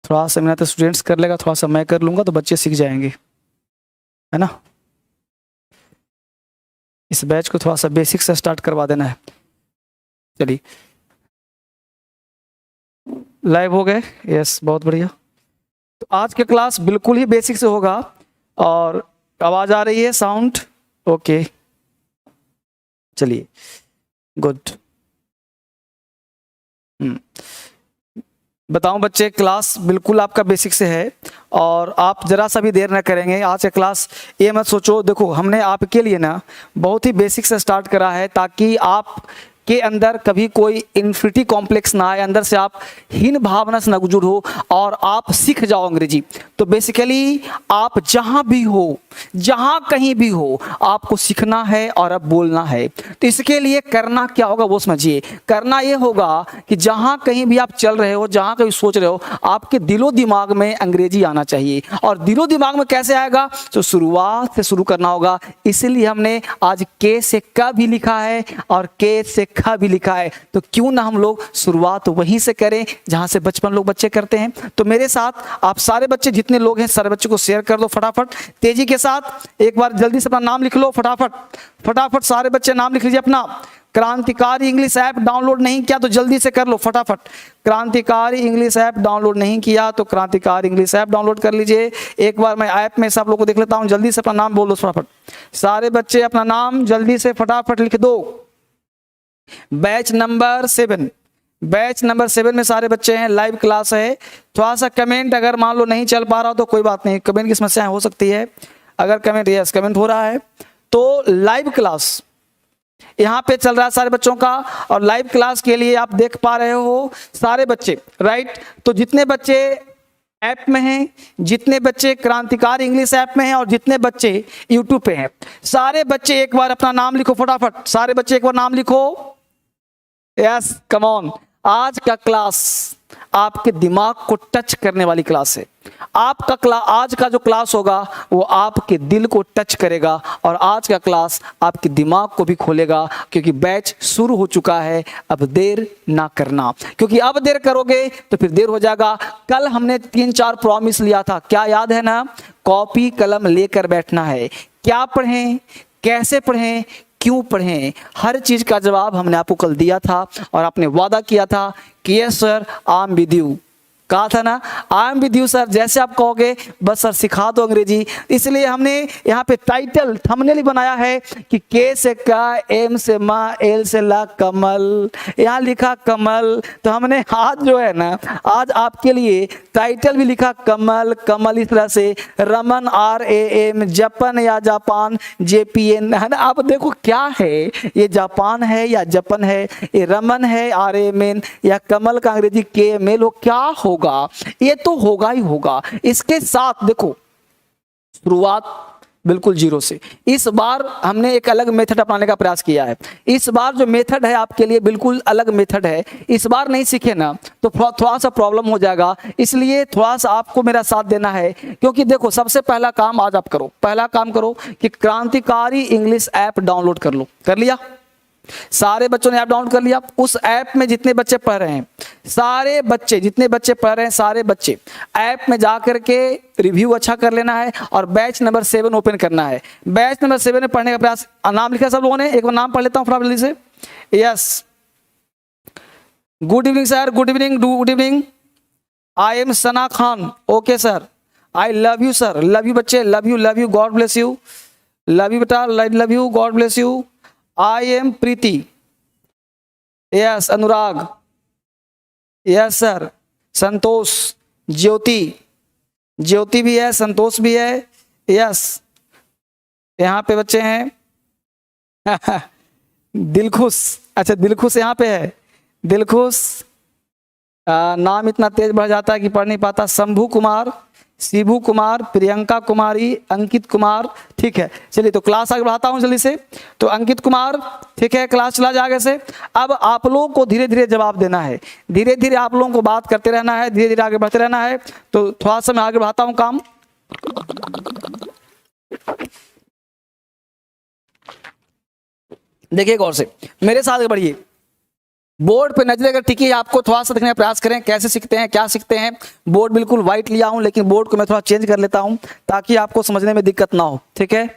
थोड़ा सा मेहनत स्टूडेंट्स कर लेगा, थोड़ा सा मैं कर लूँगा तो बच्चे सीख जाएंगे, है ना। इस बैच को थोड़ा सा बेसिक से स्टार्ट करवा देना है। चलिए लाइव हो गए, यस बहुत बढ़िया। तो आज के क्लास बिल्कुल ही बेसिक से होगा। और आवाज़ आ रही है, साउंड ओके, चलिए गुड। बताऊं बच्चे, क्लास बिल्कुल आपका बेसिक से है और आप जरा सा भी देर ना करेंगे। आज का क्लास ये मत सोचो, देखो हमने आपके लिए ना बहुत ही बेसिक से स्टार्ट करा है ताकि आप के अंदर कभी कोई इन्फिनिटी कॉम्प्लेक्स ना आए, अंदर से आप हीन भावना से ना गुजर हो और आप सीख जाओ अंग्रेजी। तो बेसिकली आप जहां भी हो, जहां कहीं भी हो, आपको सीखना है और अब बोलना है। तो इसके लिए करना क्या होगा वो समझिए। करना ये होगा कि जहां कहीं भी आप चल रहे हो, जहां कहीं सोच रहे हो, आपके दिलो दिमाग में अंग्रेजी आना चाहिए। और दिलो दिमाग में कैसे आएगा, तो शुरुआत से शुरू करना होगा। इसीलिए हमने आज के से क भी लिखा है और के से ख भी लिखा है। तो क्यों ना हम लोग शुरुआत वहीं से करें जहां से बचपन लोग बच्चे करते हैं। तो मेरे साथ आप सारे बच्चे, जितने लोग हैं सारे बच्चों को शेयर कर दो फटाफट, तेजी के साथ। एक बार जल्दी से अपना नाम लिख लो फटाफट, फटाफट सारे बच्चे नाम लिख लीजिए अपना। क्रांतिकारी इंग्लिश ऐप डाउनलोड नहीं किया तो जल्दी से कर लो फटाफट। क्रांतिकारी इंग्लिश ऐप डाउनलोड नहीं किया तो क्रांतिकारी इंग्लिश ऐप डाउनलोड कर लीजिए। एक बार मैं ऐप में सब लोग को देख लेता हूं, जल्दी से अपना नाम बोल दो फटाफट। सारे बच्चे अपना नाम जल्दी से फटाफट लिख दो। बैच नंबर 7, बैच नंबर 7 में सारे बच्चे हैं, लाइव क्लास है। थोड़ा सा कमेंट अगर मान लो नहीं चल पा रहा हो तो कोई बात नहीं, कमेंट की समस्याएं हो सकती है। अगर कमेंट, यस कमेंट हो रहा है तो लाइव क्लास यहाँ पे चल रहा है सारे बच्चों का। और लाइव क्लास के लिए आप देख पा रहे हो सारे बच्चे, राइट। तो जितने बच्चे ऐप में हैं, जितने बच्चे क्रांतिकारी इंग्लिश ऐप में हैं और जितने बच्चे यूट्यूब पे हैं, सारे बच्चे एक बार अपना नाम लिखो फटाफट। सारे बच्चे एक बार नाम लिखो, यस कम ऑन। आज का क्लास आपके दिमाग को टच करने वाली क्लास है। आपका आज का जो क्लास होगा वो आपके दिल को टच करेगा और आज का क्लास आपके दिमाग को भी खोलेगा, क्योंकि बैच शुरू हो चुका है। अब देर ना करना, क्योंकि अब देर करोगे तो फिर देर हो जाएगा। कल हमने 3-4 प्रॉमिस लिया था, क्या याद है ना। कॉपी कलम लेकर बैठना है। क्या पढ़ें, कैसे पढ़ें, क्यों पढ़ें, हर चीज का जवाब हमने आपको कल दिया था। और आपने वादा किया था कि yes sir I am with you, कहा था ना I am with you sir. जैसे आप कहोगे बस सर सिखा दो अंग्रेजी। इसलिए हमने यहाँ पे टाइटल थंबनेल बनाया है कि के से का, एम से माँ, एल से ला कमल, यहाँ लिखा कमल। तो हमने आज जो है ना, आज आपके लिए टाइटल भी लिखा कमल, कमल इस तरह से, रमन RAM, जापान या जापान JPN, है ना। आप देखो क्या है, ये जापान है या जापान है, ये रमन है RMN या कमल का अंग्रेजी KML हो, क्या हो होगा, ये तो होगा ही होगा। इसके साथ देखो शुरुआत बिल्कुल जीरो से। इस बार हमने एक अलग मेथड अपनाने का प्रयास किया है। इस बार जो मेथड है आपके लिए बिल्कुल अलग मेथड है। इस बार नहीं सीखे ना तो थोड़ा सा प्रॉब्लम हो जाएगा, इसलिए थोड़ा सा आपको मेरा साथ देना है। क्योंकि देखो सबसे पहला काम आज आप करो, पहला काम करो कि क्रांतिकारी इंग्लिश ऐप डाउनलोड कर लो। कर लिया? सारे बच्चों ने ऐप डाउनलोड कर लिया। उस ऐप में जितने बच्चे पढ़ रहे हैं, सारे बच्चे जितने बच्चे पढ़ रहे हैं, सारे बच्चे ऐप में जाकर के रिव्यू अच्छा कर लेना है और बैच नंबर 7 ओपन करना है। बैच नंबर 7 में पढ़ने का प्रयास, नाम लिखा सब लोगों ने, एक बार नाम पढ़ लेता हूं फटाफट जल्दी से। Yes, good evening sir, good evening, good evening. I am Sana Khan, okay sir, I love you sir, love you बच्चे, love you, God bless you, love you बेटा, love you, God bless you. I am Preeti, yes Anurag, yes sir, Santosh, Jyoti, Jyoti भी है, संतोष भी है, yes यहाँ पे बच्चे हैं। दिलखुश, अच्छा दिलखुश यहाँ पे है, दिलखुश। नाम इतना तेज बढ़ जाता है कि पढ़ नहीं पाता। शंभू कुमार, शिबू कुमार, प्रियंका कुमारी, अंकित कुमार, ठीक है। चलिए तो क्लास आगे बढ़ाता हूं जल्दी से। तो अंकित कुमार, ठीक है, क्लास चला जाए आगे से। अब आप लोगों को धीरे धीरे जवाब देना है, धीरे धीरे आप लोगों को बात करते रहना है, धीरे धीरे आगे बढ़ते रहना है। तो थोड़ा सा मैं आगे बढ़ाता हूं काम। देखिए गौर से, मेरे साथ आगे बढ़िए। बोर्ड पे नजर अगर टिकी, आपको थोड़ा सा देखने का प्रयास करें कैसे सीखते हैं, क्या सीखते हैं। बोर्ड बिल्कुल व्हाइट लिया हूं, लेकिन बोर्ड को मैं थोड़ा चेंज कर लेता हूं ताकि आपको समझने में दिक्कत ना हो। ठीक है,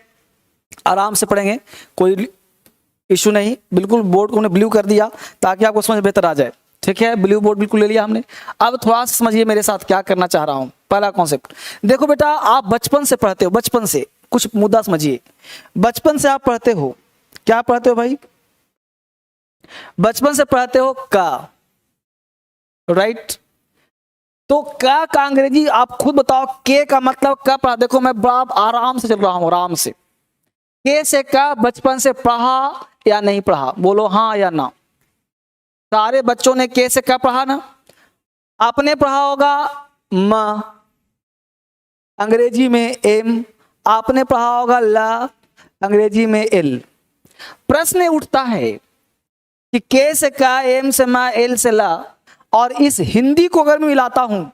आराम से पढ़ेंगे, कोई इशू नहीं। बिल्कुल बोर्ड को हमने ब्लू कर दिया ताकि आपको समझ बेहतर आ जाए। ठीक है, ब्लू बोर्ड बिल्कुल ले लिया हमने। अब थोड़ा सा समझिए मेरे साथ क्या करना चाह रहा हूं। पहला कॉन्सेप्ट देखो बेटा, आप बचपन से पढ़ते हो, बचपन से कुछ मुद्दा समझिए। बचपन से आप पढ़ते हो, क्या पढ़ते हो भाई? बचपन से पढ़ते हो का, राइट? तो का अंग्रेजी आप खुद बताओ, के का मतलब क्या पढ़ा? देखो मैं बड़ा आराम से चल रहा हूं, आराम से। के से का बचपन से पढ़ा या नहीं पढ़ा? बोलो हाँ या ना। सारे बच्चों ने के से क्या पढ़ा ना? आपने पढ़ा होगा म, अंग्रेजी में एम, आपने पढ़ा होगा ला, अंग्रेजी में एल। प्रश्न उठता है कि के से का, एम से मा, एल से ला, और इस हिंदी को अगर मैं मिलाता हूं,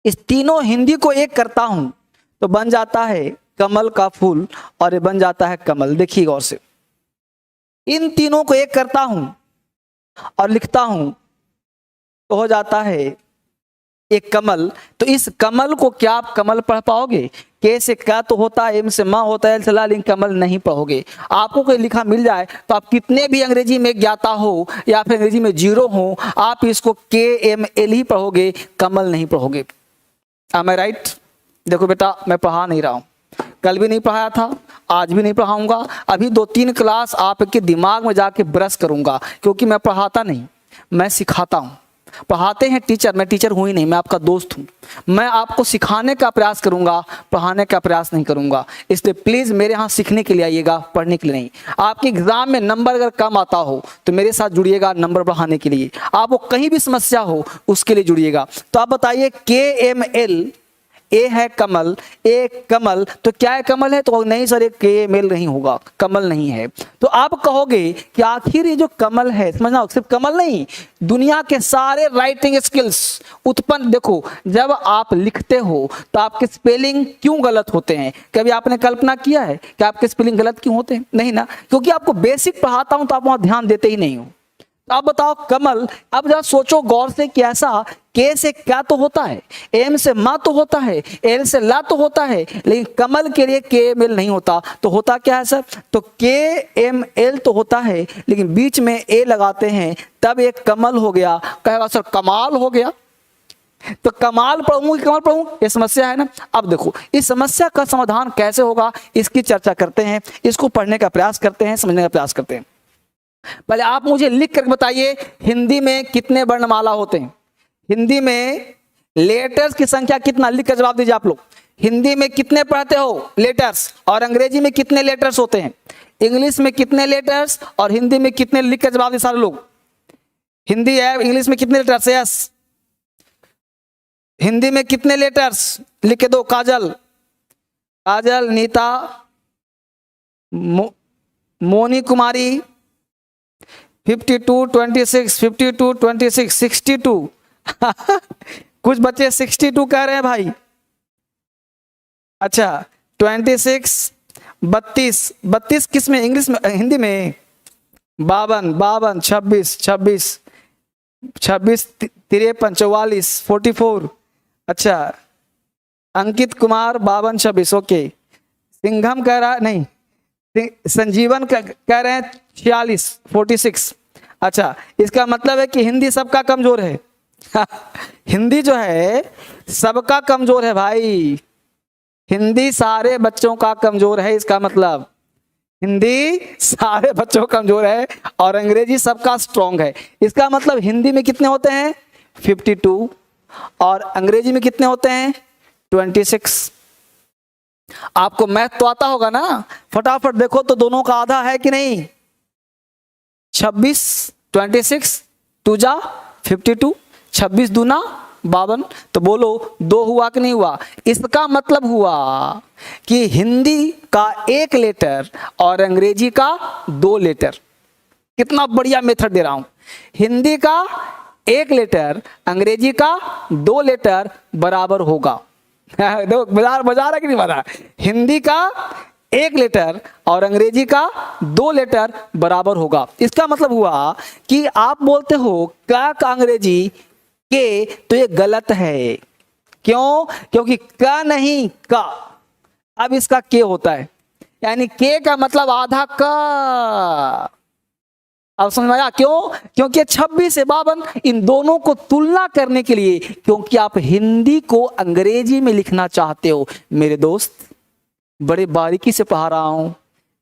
इस तीनों हिंदी को एक करता हूं तो बन जाता है कमल का फूल, और ये बन जाता है कमल। देखिए गौर से, इन तीनों को एक करता हूं और लिखता हूं तो हो जाता है एक कमल। तो इस कमल को क्या आप कमल पढ़ पाओगे? के से क्या तो होता है, एम से माँ होता है, एल से ला, लेकिन कमल नहीं पढ़ोगे। आपको कोई लिखा मिल जाए तो आप कितने भी अंग्रेजी में ज्ञाता हो या फिर अंग्रेजी में जीरो हो, आप इसको के एम एल ही पढ़ोगे, कमल नहीं पढ़ोगे। am I right? देखो बेटा, मैं पढ़ा नहीं रहा हूं, कल भी नहीं पढ़ाया था, आज भी नहीं पढ़ाऊंगा। अभी 2-3 क्लास आपके दिमाग में जाके ब्रश करूंगा, क्योंकि मैं पढ़ाता नहीं, मैं सिखाता हूं। पढ़ाते हैं टीचर, मैं टीचर हूं ही नहीं, मैं आपका दोस्त हूं। मैं आपको सिखाने का प्रयास करूंगा, पढ़ाने का प्रयास नहीं करूंगा। इसलिए प्लीज मेरे यहाँ सीखने के लिए आइएगा, पढ़ने के लिए नहीं। आपके एग्जाम में नंबर अगर कम आता हो तो मेरे साथ जुड़िएगा नंबर बढ़ाने के लिए। आपको कहीं भी समस्या हो उसके लिए जुड़िएगा। तो आप बताइए, के एम एल, ए है कमल, ए कमल, तो क्या है कमल है? तो नहीं सर, एक के मेल नहीं होगा, कमल नहीं है। तो आप कहोगे कि आखिर ये जो कमल है, समझना, सिर्फ कमल नहीं, दुनिया के सारे राइटिंग स्किल्स उत्पन्न, देखो जब आप लिखते हो तो आपके स्पेलिंग क्यों गलत होते हैं? कभी आपने कल्पना किया है कि आपके स्पेलिंग गलत क्यों होते हैं? नहीं ना, क्योंकि आपको बेसिक पढ़ाता हूं तो आप वहां ध्यान देते ही नहीं हो। तो आप बताओ कमल, अब जरा सोचो गौर से कि ऐसा के से क्या तो होता है, एम से मा तो होता है, एल से ला तो होता है, लेकिन कमल के लिए के एम एल नहीं होता। तो होता क्या है सर? तो के एम एल तो होता है, लेकिन बीच में ए लगाते हैं, तब एक कमल हो गया। कहेगा सर कमाल हो गया, तो कमाल पढ़ूं कि कमल पढ़ूं? ये समस्या है ना। अब देखो, इस समस्या का समाधान कैसे होगा, इसकी चर्चा करते हैं, इसको पढ़ने का प्रयास करते हैं, समझने का प्रयास करते हैं। पहले आप मुझे लिख कर बताइए, हिंदी में कितने वर्णमाला होते हैं? हिंदी में लेटर्स की संख्या कितना? लिख कर जवाब दीजिए आप लोग। हिंदी में कितने पढ़ते हो लेटर्स, और अंग्रेजी में कितने लेटर्स होते हैं? इंग्लिश में कितने लेटर्स और हिंदी में कितने? लिख कर जवाब दीजिए सारे लोग। हिंदी है, इंग्लिश में कितने लेटर्स? यस, हिंदी में कितने लेटर्स? लिख के दो। काजल, काजल, नीता, मोनी कुमारी, 52, 26, 52, 26, 62 कुछ बच्चे 62 कह रहे हैं भाई। अच्छा, 26, 32, 32 किस में? इंग्लिश में, हिंदी में 52, 52, 26, 26, 26, 53, 44, 44। अच्छा, अंकित कुमार 52, 26, ओके। सिंघम कह रहा नहीं, संजीवन कह रहे हैं 46, 46। अच्छा, इसका मतलब है कि हिंदी सबका कमजोर है हिंदी जो है सबका कमजोर है भाई, हिंदी सारे बच्चों का कमजोर है। इसका मतलब हिंदी सारे बच्चों का कमजोर है और अंग्रेजी सबका स्ट्रॉन्ग है। इसका मतलब हिंदी में कितने होते हैं? 52, और अंग्रेजी में कितने होते हैं? 26। आपको मैथ तो आता होगा ना, फटाफट देखो तो दोनों का आधा है कि नहीं? 26, 26, 2 जा 52, 26 दूना 52। तो बोलो 2 हुआ कि नहीं हुआ? इसका मतलब हुआ कि हिंदी का 1 लेटर और अंग्रेजी का 2 लेटर। कितना बढ़िया मेथड दे रहा हूं। हिंदी का 1 लेटर, अंग्रेजी का 2 लेटर बराबर होगा। देखो बजा रहा कि नहीं बजा? हिंदी का एक लेटर और अंग्रेजी का 2 लेटर बराबर होगा। इसका मतलब हुआ कि आप बोलते हो का अंग्रेजी के, तो ये गलत है। क्यों? क्योंकि का नहीं का, अब इसका के होता है, यानी के का मतलब आधा का। अब समझ में आया क्यों? क्योंकि 26 से 52, इन दोनों को तुलना करने के लिए, क्योंकि आप हिंदी को अंग्रेजी में लिखना चाहते हो। मेरे दोस्त, बड़े बारीकी से पढ़ा रहा हूं,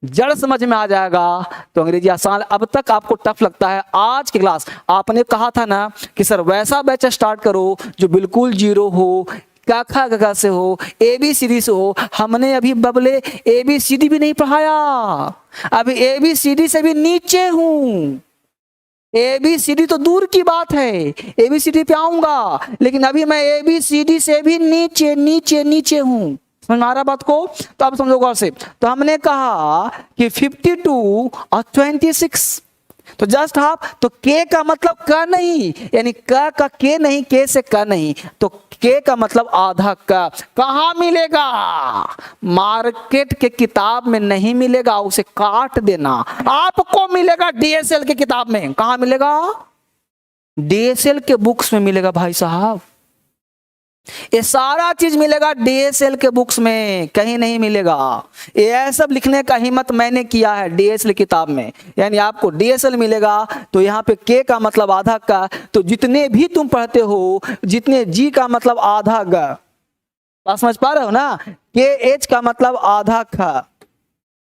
जड़ समझ में आ जाएगा तो अंग्रेजी आसान। अब तक आपको टफ लगता है, आज की क्लास आपने कहा था ना कि सर वैसा बैच स्टार्ट करो जो बिल्कुल जीरो हो, का खा गा से हो, ABCD से हो। हमने अभी बबले ABCD भी नहीं पढ़ाया, अभी ABCD से भी नीचे हूं। ABCD तो दूर की बात है, ABCD पे आऊंगा, लेकिन अभी मैं ABCD से भी नीचे नीचे नीचे हूं। समझ में आ रहा बात को? तो आप समझो गौर से। तो हमने कहा कि 52 और 26, तो जस्ट हाफ, तो के का मतलब का नहीं, यानी का के नहीं, के से का नहीं, तो के का मतलब आधा का। कहां मिलेगा? मार्केट के किताब में नहीं मिलेगा, उसे काट देना। आपको मिलेगा DSL की किताब में। कहां मिलेगा? DSL के बुक्स में मिलेगा भाई साहब। ये सारा चीज मिलेगा DSL के बुक्स में, कहीं नहीं मिलेगा। ये सब लिखने का हिम्मत मैंने किया है DSL किताब में, यानी आपको DSL मिलेगा। तो यहाँ पे के का मतलब आधा का, तो जितने भी तुम पढ़ते हो, जितने जी का मतलब आधा ग, बात समझ पा रहे हो ना? के एच का मतलब आधा खा,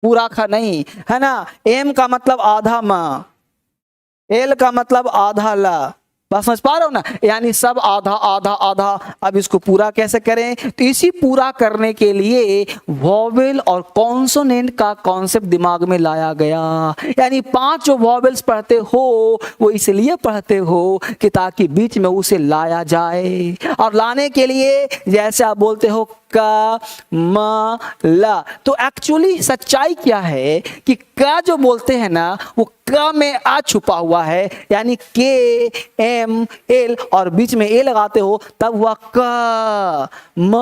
पूरा खा नहीं, है ना? एम का मतलब आधा माँ, एल का मतलब आधा ला, बात समझ पा रहे हो ना? यानी सब आधा आधा आधा। अब इसको पूरा कैसे करें? तो इसी पूरा करने के लिए वॉवेल और कॉन्सोनेंट का कॉन्सेप्ट दिमाग में लाया गया। यानी 5 जो वॉवेल्स पढ़ते हो वो इसलिए पढ़ते हो कि ताकि बीच में उसे लाया जाए। और लाने के लिए जैसे आप बोलते हो का म ला, तो एक्चुअली सच्चाई क्या है कि का जो बोलते हैं ना, वो का में आ छुपा हुआ है, यानी के एम एल और बीच में ए लगाते हो तब हुआ का म,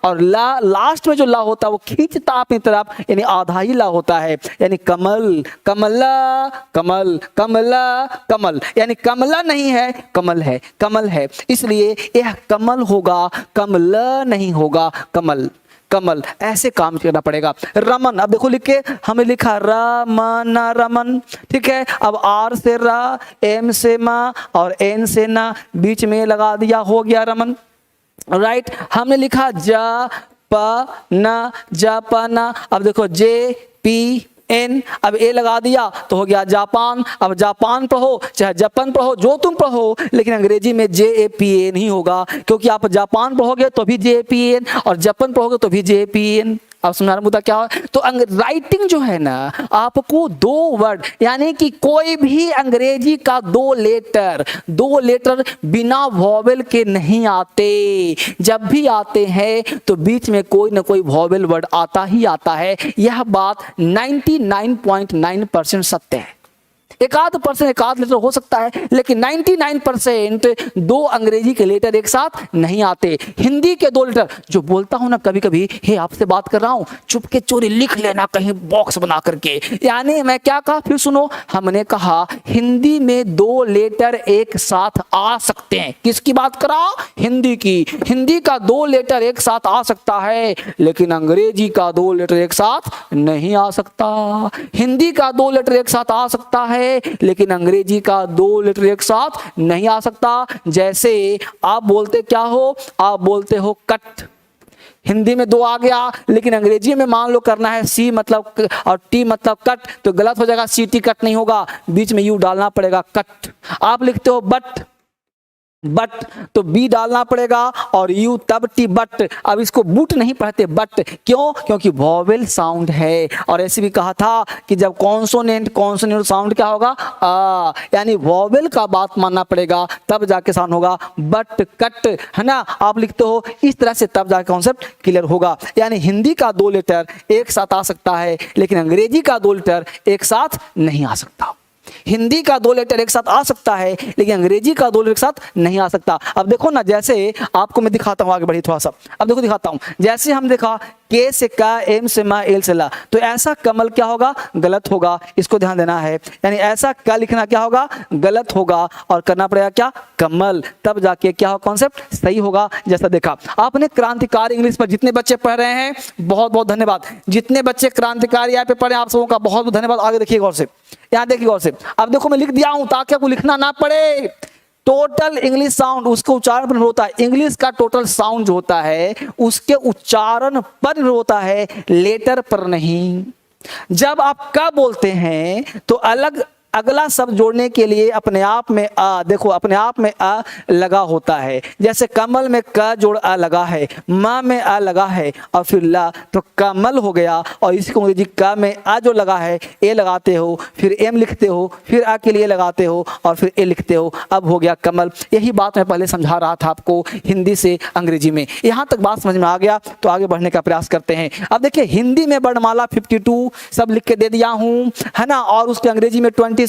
और ला लास्ट में जो ला होता है वो खींचता अपनी तरफ, यानी आधा ही ला होता है। यानी कमल, कमला, कमल, कमला, कमल, यानी कमला नहीं है, कमल है, कमल है, इसलिए यह कमल होगा, कमला नहीं होगा, कमल, कमल। ऐसे काम करना पड़ेगा। रमन, अब देखो लिख के हमें लिखा रमन, रमन, ठीक है। अब आर से रा, एम से मा और एन से ना, बीच में लगा दिया, हो गया रमन, राइट। हमने लिखा जा प ना, जा प ना, अब देखो जे पी एन, अब ए लगा दिया तो हो गया जापान। अब जापान पढ़ो चाहे जापान पढ़ो, जो तुम पढ़ो, लेकिन अंग्रेजी में JAPAN ही होगा, क्योंकि आप जापान पढ़ोगे तो भी JAPAN और जापान पढ़ोगे तो भी JAPAN। अब समझाना मुद्दा क्या है? तो राइटिंग जो है ना, आपको 2 वर्ड, यानी कि कोई भी अंग्रेजी का 2 लेटर बिना वॉवेल के नहीं आते। जब भी आते हैं तो बीच में कोई ना कोई वॉवेल वर्ड आता ही आता है। यह बात 99.9% सत्य है। 1% 1 लेटर हो सकता है, लेकिन 99% 2 अंग्रेजी के लेटर एक साथ नहीं आते। हिंदी के 2 लेटर, जो बोलता हूं ना कभी कभी, हे आपसे बात कर रहा हूं, चुपके चोरी लिख लेना कहीं बॉक्स बना करके। यानी मैं क्या कहा, फिर सुनो, हमने कहा हिंदी में 2 लेटर एक साथ आ सकते हैं। किसकी बात करा? हिंदी की। हिंदी का 2 लेटर एक साथ आ सकता है, लेकिन अंग्रेजी का 2 लेटर एक साथ नहीं आ सकता। हिंदी का 2 लेटर एक साथ आ सकता है, लेकिन अंग्रेजी का 2 लेटर एक साथ नहीं आ सकता। जैसे आप बोलते क्या हो? आप बोलते हो कट। हिंदी में 2 आ गया, लेकिन अंग्रेजी में मान लो करना है सी मतलब और टी मतलब कट, तो गलत हो जाएगा, CT कट नहीं होगा, बीच में यू डालना पड़ेगा, कट। आप लिखते हो बट, बट तो बी डालना पड़ेगा और यू तब टी, बट। अब इसको बूट नहीं पढ़ते, बट। क्यों? क्योंकि वॉवेल साउंड है। और ऐसे भी कहा था कि जब कॉन्सोनेंट साउंड क्या होगा? आ, यानी वॉवेल का बात मानना पड़ेगा, तब जाके साउंड होगा, बट कट, है ना? आप लिखते हो इस तरह से, तब जाके कॉन्सेप्ट क्लियर होगा। यानी हिंदी का 2 लेटर एक साथ आ सकता है, लेकिन अंग्रेजी का 2 लेटर एक साथ नहीं आ सकता। हिंदी का 2 लेटर एक साथ आ सकता है, लेकिन अंग्रेजी का 2 लेटर एक साथ नहीं आ सकता। अब देखो ना, जैसे आपको मैं दिखाता हूं, आगे बढ़ी थोड़ा सा, अब देखो दिखाता हूं। जैसे हम देखा के से का, एम से मा, एल से ला। तो ऐसा कमल क्या होगा? गलत होगा, इसको ध्यान देना है। यानी ऐसा का लिखना क्या होगा? गलत होगा, और करना पड़ेगा क्या? कमल। तब जाके क्या हो कॉन्सेप्ट सही होगा। जैसा देखा आपने क्रांतिकारी इंग्लिश पर जितने बच्चे पढ़ रहे हैं, बहुत बहुत धन्यवाद। जितने बच्चे क्रांतिकारी यहाँ पे पढ़े आप सबों का बहुत बहुत धन्यवाद। आगे देखिए गौर से, यहाँ देखिए गौर से। अब देखो मैं लिख दिया हूं ताकि आपको लिखना ना पड़े। टोटल इंग्लिश साउंड उसके उच्चारण पर निर्भर होता है। इंग्लिश का टोटल साउंड जो होता है उसके उच्चारण पर निर्भर होता है, लेटर पर नहीं। जब आप का बोलते हैं तो अलग अगला शब्द जोड़ने के लिए अपने आप में आ, देखो अपने आप में आ लगा होता है। जैसे कमल में क जोड़ आ लगा है, माँ में आ लगा है, और फिर ला, तो कमल हो गया। और इसी को अंग्रेजी का में आ जो लगा है ए लगाते हो, फिर एम लिखते हो, फिर आ के लिए लगाते हो, और फिर ए लिखते हो, अब हो गया कमल। यही बात मैं पहले समझा रहा था आपको हिंदी से अंग्रेजी में। यहाँ तक बात समझ में आ गया तो आगे बढ़ने का प्रयास करते हैं। अब देखिए हिंदी में वर्णमाला 52 सब लिख के दे दिया हूँ, है ना, और उसके अंग्रेजी में 26।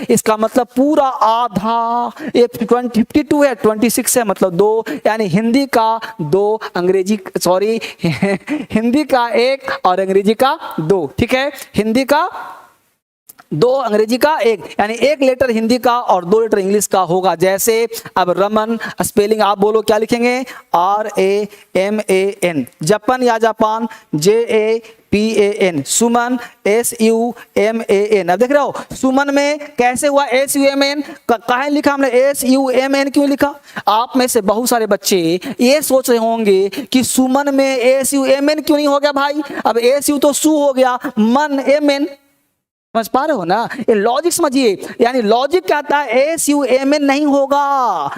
इसका मतलब पूरा आधा। ये 52 है, 26 है, मतलब 2। यानी हिंदी का 2, अंग्रेजी सॉरी हिंदी का 1 और अंग्रेजी का 2। ठीक है, हिंदी का 2, अंग्रेजी का 1, यानी 1 लेटर हिंदी का और 2 लेटर इंग्लिश का होगा। जैसे अब रमन स्पेलिंग आप बोलो क्या लिखेंगे? RAMAN। जापान या जापान JAPAN। सुमन SUMAN। अब देख रहे हो सुमन में कैसे हुआ SUMN? कहाँ लिखा हमने SUMN? क्यों लिखा? आप में से बहुत सारे बच्चे ये सोच रहे होंगे कि सुमन में SUMN क्यों नहीं हो गया भाई? अब SU तो सु हो गया, मन MN। समझ पा रहे हो ना? ये लॉजिक समझिए। यानी लॉजिक क्या आता है? SUMN नहीं होगा,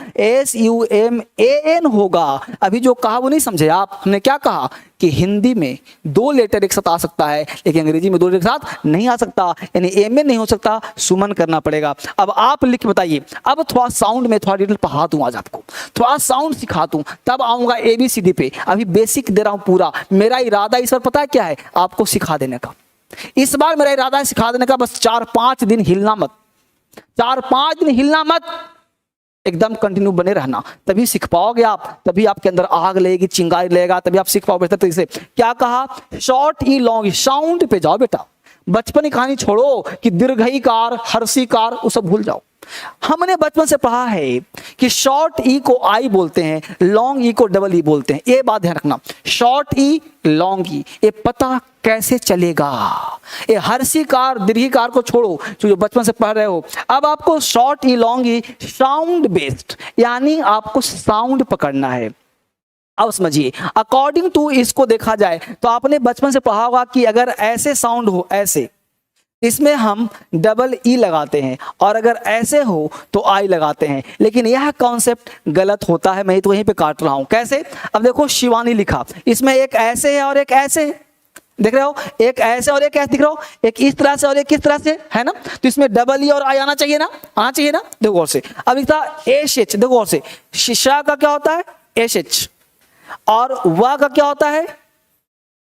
SUMAN होगा। अभी जो कहा वो नहीं समझे आप। हमने क्या कहा कि हिंदी में 2 लेटर एक साथ आ सकता है, लेकिन अंग्रेजी में 2 लेटर एक साथ नहीं आ सकता। यानी एमएन नहीं हो सकता, सुमन करना पड़ेगा। अब आप लिख बताइए। अब थोड़ा साउंड में थोड़ा डिटेल पढ़ा दूं, आज आपको थोड़ा साउंड सिखा दूं, तब आऊंगा ABCD पे। अभी बेसिक दे रहा हूं पूरा। मेरा इरादा इस बार पता है क्या है? आपको सिखा देने का। इस बार मेरा इरादा है सिखा देने का। बस 4-5 दिन हिलना मत, 4-5 दिन हिलना मत, एकदम कंटिन्यू बने रहना, तभी सीख पाओगे आप। तभी आपके अंदर आग लगेगी, चिंगारी लगेगा, तभी आप सीख पाओगे बेहतर तरीके से। क्या कहा? शॉर्ट ई लॉन्ग, साउंड पे जाओ बेटा। बचपन की कहानी छोड़ो कि दीर्घईकार हर्षीकार वो सब भूल जाओ। हमने बचपन से पढ़ा है कि शॉर्ट ई को आई बोलते हैं, लॉन्ग ई को डबल ई बोलते हैं। ये बात ध्यान रखना, शॉर्ट ई लॉन्ग ई, ये पता कैसे चलेगा? ये हर्षीकार दीर्घीकार को छोड़ो जो बचपन से पढ़ रहे हो। अब आपको शॉर्ट ई लॉन्ग ई साउंड बेस्ड, यानी आपको साउंड पकड़ना है। अब समझिए, अकॉर्डिंग टू इसको देखा जाए तो आपने बचपन से पढ़ा होगा कि अगर ऐसे साउंड हो, ऐसे, इसमें हम डबल ई लगाते हैं, और अगर ऐसे हो तो आई लगाते हैं। लेकिन यह कॉन्सेप्ट गलत होता है, मैं तो वहीं पे काट रहा हूं। कैसे? अब देखो शिवानी लिखा, इसमें एक ऐसे है और एक ऐसे है, देख रहे हो? एक ऐसे और एक ऐसे दिख रहा हो, एक इस तरह से और एक किस तरह से, है ना? तो इसमें डबल ई और आई आना चाहिए ना, आना चाहिए ना। देखो और से, अब इसका एच, देखो और से, शिशा का क्या होता है? एच, और वा का क्या होता है?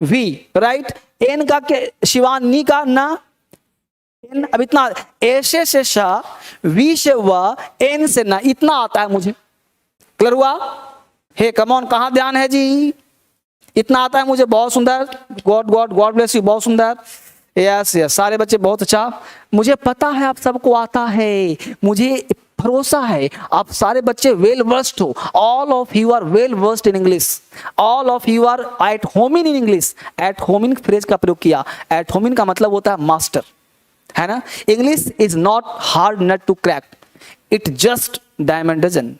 We, right. एन का क्या? शिवानी का ना, एन। अब इतना ऐसे से शा, वी से वा, एन से ना, इतना आता है मुझे। क्लियर हुआ? हे कमॉन, कहां ध्यान है जी? इतना आता है मुझे, बहुत सुंदर। गॉड ब्लेस यू, बहुत सुंदर। यस यस, सारे बच्चे बहुत अच्छा। मुझे पता है आप सबको आता है, मुझे भरोसा है आप सारे बच्चे वेल वर्स्ड हो। All of you are well versed in English, all of you are at home in English. At home in phrase का प्रयोग किया। एट होम इन का मतलब होता है मास्टर, है ना? English is not hard nut to crack, it just diamond dozen.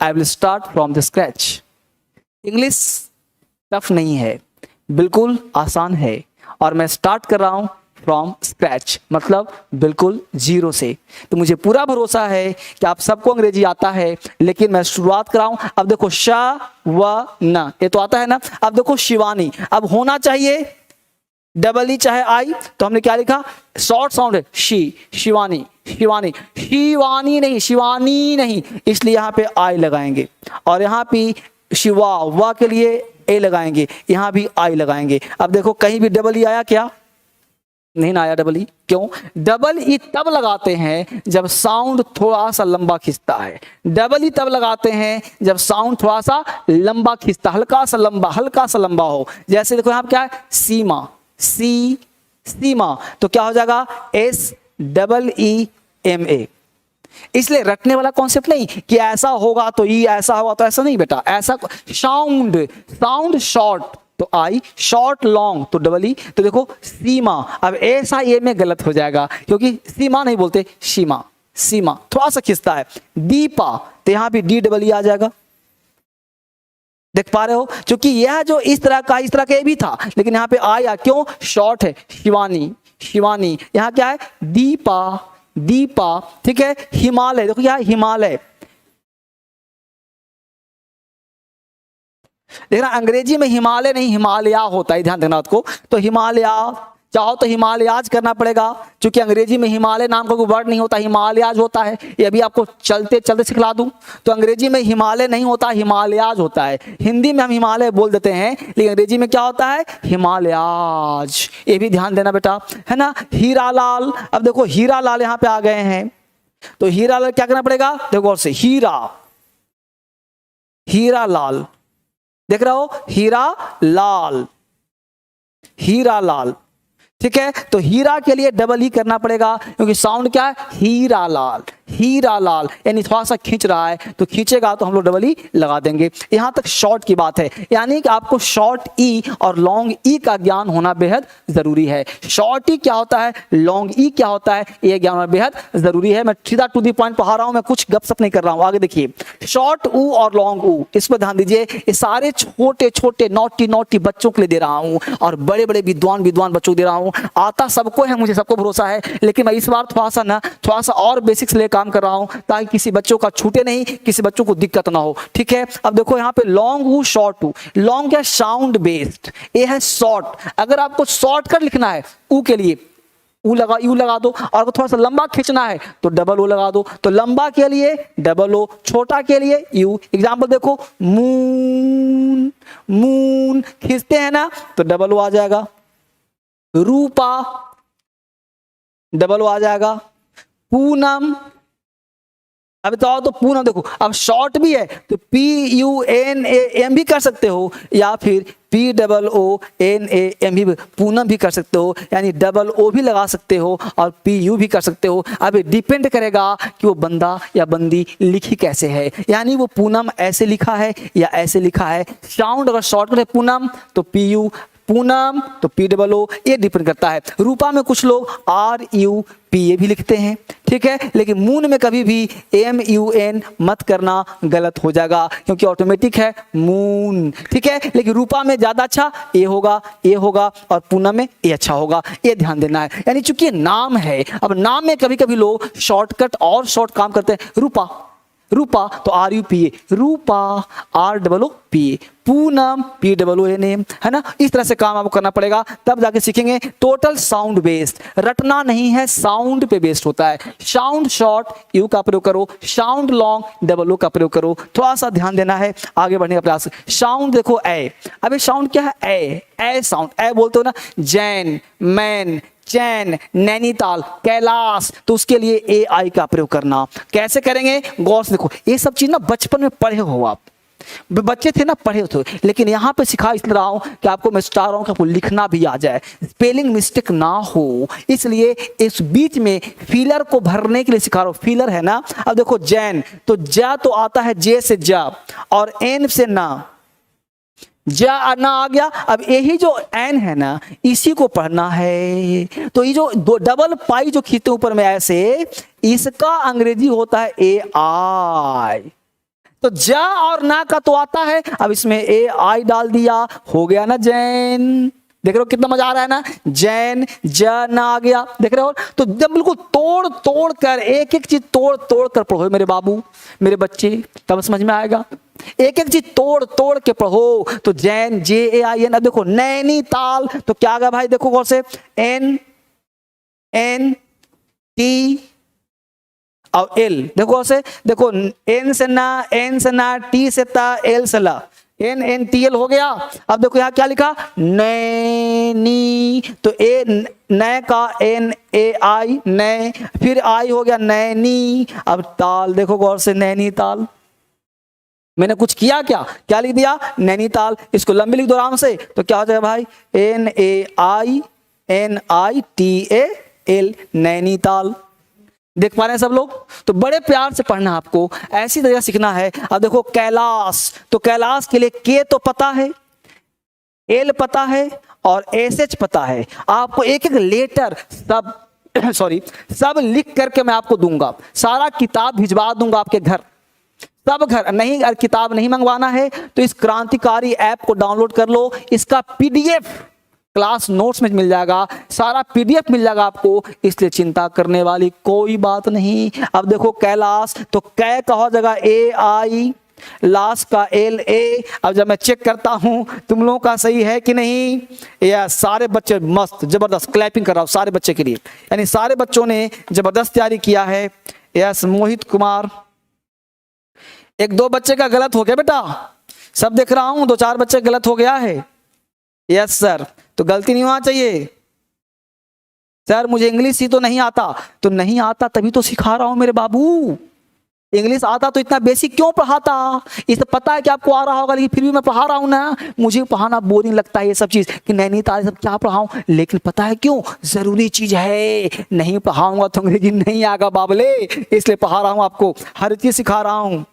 I will start from the scratch. English tough नहीं है, बिल्कुल आसान है, और मैं स्टार्ट कर रहा हूं फ्रॉम स्क्रैच, मतलब बिल्कुल जीरो से। तो मुझे पूरा भरोसा है कि आप सबको अंग्रेजी आता है, लेकिन मैं शुरुआत कर रहा हूं। अब देखो शा व ना, ये तो आता है ना। अब देखो शिवानी, अब होना चाहिए डबल ई चाहे आई, तो हमने क्या लिखा? शॉर्ट साउंड है, शी, शिवानी, शिवानी, शिवानी नहीं, शिवानी नहीं, इसलिए यहां पे आई लगाएंगे, और यहां पे शिवा वा के लिए ए लगाएंगे, यहां भी आई लगाएंगे। अब देखो कहीं भी डबल ई आया क्या? नहीं ना आया डबल ई। क्यों? डबल ई तब लगाते हैं जब साउंड थोड़ा सा लंबा खींचता है। डबल ई तब लगाते हैं जब साउंड थोड़ा सा लंबा खींचता, हल्का सा लंबा हो। जैसे देखो यहाँ पे क्या है, सीमा, सी सीमा, तो क्या हो जाएगा, S double E M A. इसलिए रटने वाला कॉन्सेप्ट नहीं कि ऐसा होगा तो ई, ऐसा होगा तो ऐसा नहीं बेटा। ऐसा साउंड शॉर्ट तो आई, शॉर्ट लॉन्ग तो डबल ई। तो देखो सीमा, अब ऐसा ये में गलत हो जाएगा क्योंकि सीमा नहीं बोलते, सीमा, सीमा थोड़ा सा खिंचता है। दीपा तो यहां भी डी डबल ई आ जाएगा। देख पा रहे हो, क्योंकि यह जो इस तरह का ये भी था, लेकिन यहाँ पे आया क्यों, शॉर्ट है। शिवानी, शिवानी, यहाँ क्या है, दीपा, दीपा, ठीक है। हिमालय, देखो क्या है, हिमालय। देखना अंग्रेजी में हिमालय नहीं हिमालय होता है, ध्यान देना आपको। तो हिमालय चाहो तो हिमालयाज करना पड़ेगा, क्योंकि अंग्रेजी में हिमालय नाम का कोई वर्ड नहीं होता, हिमालयाज होता है। ये अभी आपको चलते चलते सिखला दूं। तो अंग्रेजी में हिमालय नहीं होता, हिमालयाज होता है। हिंदी में हम हिमालय बोल देते हैं, लेकिन अंग्रेजी में क्या होता है, हिमालयाज। ये भी ध्यान देना बेटा, है ना। हीरालाल, अब देखो हीरालाल यहाँ पे आ गए हैं, तो हीरालाल क्या करना पड़ेगा, देखो और से हीरा, हीरा लाल, देख रहे हो, हीरा लाल, हीरा लाल, ठीक है। तो हीरा के लिए डबल ई करना पड़ेगा, क्योंकि साउंड क्या है, हीरा लाल, हीरा लाल, यानी थोड़ा सा खींच रहा है तो खींचेगा तो हम लोग डबल ई लगा देंगे। यहां तक शॉर्ट की बात है, यानी कि आपको शॉर्ट ई और लॉन्ग ई का ज्ञान होना बेहद जरूरी है। शॉर्ट ई क्या होता है, लॉन्ग ई क्या होता है, यह ज्ञान होना बेहद जरूरी है। मैं सीधा टू दी पॉइंट पढ़ा रहा हूं, मैं कुछ गपशप नहीं कर रहा हूं। आगे देखिए, शॉर्ट ऊ और लॉन्ग ऊ, इस पर ध्यान दीजिए। ये सारे छोटे छोटे नोटी नोटी बच्चों के लिए दे रहा हूं और बड़े बड़े विद्वान विद्वान बच्चों को दे रहा हूं। आता सबको है, मुझे सबको भरोसा है, लेकिन मैं इस बार थोड़ा सा और बेसिक्स ले काम कर रहा हूं, ताकि किसी बच्चों का छूटे नहीं, किसी बच्चों को दिक्कत ना हो, ठीक है। अब देखो यहाँ पे लॉन्ग ऊ, शॉर्ट ऊ। लॉन्ग क्या, साउंड बेस्ड, ये है शॉर्ट। अगर आपको शॉर्टकट लिखना है ऊ के लिए ऊ लगा, यू लगा दो, और थोड़ा सा लंबा खींचना है तो डबल ओ लगा दो। तो लंबा के लिए डबल ओ, छोटा के लिए यू। एग्जांपल देखो, मून, मून खींचते हैं ना तो डबल ओ आ जाएगा। रूपा, डबल ओ आ जाएगा। पूनम, अब तो आओ तो पूनम, देखो अब शॉर्ट भी है तो P U N A M भी कर सकते हो, या फिर P double O N A M भी, पूनम भी कर सकते हो, यानी डबल ओ भी लगा सकते हो और पी यू भी कर सकते हो। अब डिपेंड करेगा कि वो बंदा या बंदी लिखी कैसे है, यानी वो पूनम ऐसे लिखा है या ऐसे लिखा है। साउंड अगर शॉर्ट है पूनम तो पी यू, पूनम तो पी डबल ओ, ये डिपेंड करता है। रूपा में कुछ लोग आर यू पी ए भी लिखते हैं, ठीक है, लेकिन मून में कभी भी एम यू एन मत करना, गलत हो जाएगा, क्योंकि ऑटोमेटिक है मून, ठीक है। लेकिन रूपा में ज्यादा अच्छा ए होगा और पूनम में ए अच्छा होगा, ये ध्यान देना है। यानी चूंकि नाम है, अब नाम में कभी कभी लोग शॉर्टकट और शॉर्ट काम करते हैं। रूपा, रूपा तो R U P A, Rupa R double O P A, Poonam P double O N M, है ना। इस तरह से काम आपको करना पड़ेगा, तब जाके सीखेंगे। टोटल साउंड बेस्ड, रटना नहीं है, साउंड पे बेस्ड होता है। साउंड शॉर्ट यू का प्रयोग करो, साउंड लॉन्ग डबल ओ का प्रयोग करो। थोड़ा सा ध्यान देना है, आगे बढ़ने का प्रयास। साउंड देखो ए, अबे साउंड क्या है, ए साउंड, ए बोलते हो ना, जैन, मैन, चैन, नैनीताल, कैलाश, तो उसके लिए ए आई का प्रयोग करना। कैसे करेंगे, गौर से देखो। ये सब चीज ना बचपन में पढ़े हो, आप बच्चे थे ना, पढ़े थे, लेकिन यहाँ पे सिखा इसलिए रहा हूं कि आपको मैं चाह रहा हूं कि आपको लिखना भी आ जाए, स्पेलिंग मिस्टेक ना हो, इसलिए इस बीच में फिलर को भरने के लिए सिखा रहा हूं। फिलर है ना, अब देखो जैन, तो जा तो आता है जे से जा और एन से ना, जा ना आ गया। अब यही जो एन है ना, इसी को पढ़ना है। तो ये जो दो डबल पाई जो खींचते ऊपर में ऐसे, इसका अंग्रेजी होता है ए आई। तो जा और ना का तो आता है, अब इसमें ए आई डाल दिया, हो गया ना जैन। देख रहे हो कितना मजा आ रहा है ना, जैन, जा ना आ गया, देख रहे हो। तो जब बिल्कुल तोड़ तोड़ कर, एक एक चीज तोड़ तोड़ कर पढ़ो मेरे बाबू, मेरे बच्चे, तब समझ में आएगा। एक एक चीज तोड़ तोड़ के पढ़ो। तो जैन, जे ए आई एन। अब देखो नैनीताल, तो क्या आ गया भाई, देखो गौर से, एन एन टी और एल, देखो से, देखो एन से ना, टी से ता, एल से ला, NNTL हो गया। अब देखो यहाँ क्या लिखा, नैनी, तो ए नए का NAI, नए, फिर आई हो गया नैनी। अब ताल देखो गौर से, नैनीताल। मैंने कुछ किया क्या, क्या लिख दिया, नैनीताल। इसको लंबी लिख दो आराम से, तो क्या हो जाएगा भाई, NAINITAL, नैनीताल। देख पा रहे हैं सब लोग। तो बड़े प्यार से पढ़ना आपको, ऐसी तरह सीखना है। अब देखो कैलाश, तो कैलाश के लिए के तो पता है, एल पता है और SH पता है। आपको एक एक लेटर सब सब लिख करके मैं आपको दूंगा, सारा किताब भिजवा दूंगा आपके घर, सब घर। नहीं अगर किताब नहीं मंगवाना है तो इस क्रांतिकारी ऐप को डाउनलोड कर लो, इसका PDF क्लास नोट्स में मिल जाएगा, सारा PDF मिल जाएगा आपको, इसलिए चिंता करने वाली कोई बात नहीं। अब देखो कैलाश, तो कै का हो जाएगा AI, लास्ट का LA। अब जब मैं चेक करता हूं तुम लोगों का सही है कि नहीं, या सारे बच्चे मस्त जबरदस्त, क्लैपिंग कर रहा हूं सारे बच्चे के लिए, यानी सारे बच्चों ने जबरदस्त तैयारी किया है। यस मोहित कुमार, एक दो बच्चे का गलत हो गया बेटा, सब देख रहा हूं, दो चार बच्चे गलत हो गया है। यस सर, तो गलती नहीं होना चाहिए। सर मुझे इंग्लिश ही तो नहीं आता, तो नहीं आता तभी तो सिखा रहा हूं मेरे बाबू। इंग्लिश आता तो इतना बेसिक क्यों पढ़ाता, इसे पता है कि आपको आ रहा होगा, लेकिन फिर भी मैं पढ़ा रहा हूं ना। मुझे पढ़ाना बोरिंग लगता है ये सब चीज, कि नैनीताल सब क्या पढ़ाऊं, लेकिन पता है क्यों, जरूरी चीज है। नहीं पढ़ाऊंगा तो अंग्रेजी नहीं आएगा बाबले, इसलिए पढ़ा रहा हूं आपको, हर चीज सिखा रहा हूं।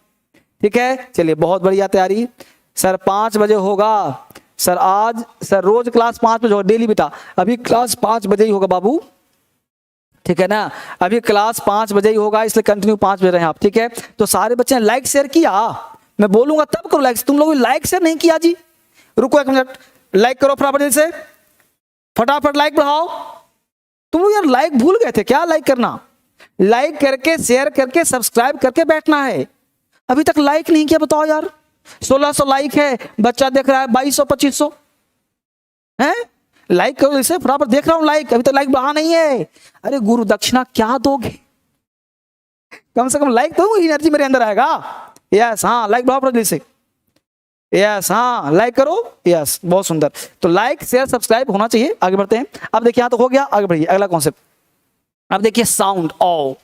ठीक है, चलिए बहुत बढ़िया तैयारी। सर 5 बजे होगा सर, आज सर रोज क्लास 5 बजे होगा डेली बेटा, अभी क्लास 5 बजे ही होगा बाबू, ठीक है ना, अभी क्लास 5 बजे ही होगा, इसलिए कंटिन्यू 5 बजे रहे आप। ठीक है, तो सारे बच्चे ने लाइक शेयर किया, मैं बोलूंगा तब करो लाइक, तुम लोग लाइक शेयर नहीं किया जी। रुको 1 मिनट, लाइक करो फटाफट से, फटाफट लाइक बढ़ाओ। तुम लोग यार लाइक भूल गए थे क्या, लाइक करना, लाइक करके शेयर करके सब्सक्राइब करके बैठना है। अभी तक लाइक नहीं किया, बताओ यार। 1600 लाइक है, बच्चा देख रहा है 2200-2500 है, लाइक करो इसे फटाफट, देख रहा हूं लाइक, अभी तक लाइक बढ़ा नहीं है। अरे गुरु दक्षिणा क्या दोगे, कम से कम लाइक दो, एनर्जी मेरे अंदर आएगा। यस हाँ, लाइक बढ़ाओ जल्दी से, यस हाँ लाइक करो, यस बहुत सुंदर। तो लाइक शेयर सब्सक्राइब होना चाहिए। आगे बढ़ते हैं। अब देखिए यहाँ तो हो गया, आगे बढ़िए अगला कॉन्सेप्ट। अब देखिए साउंड ओ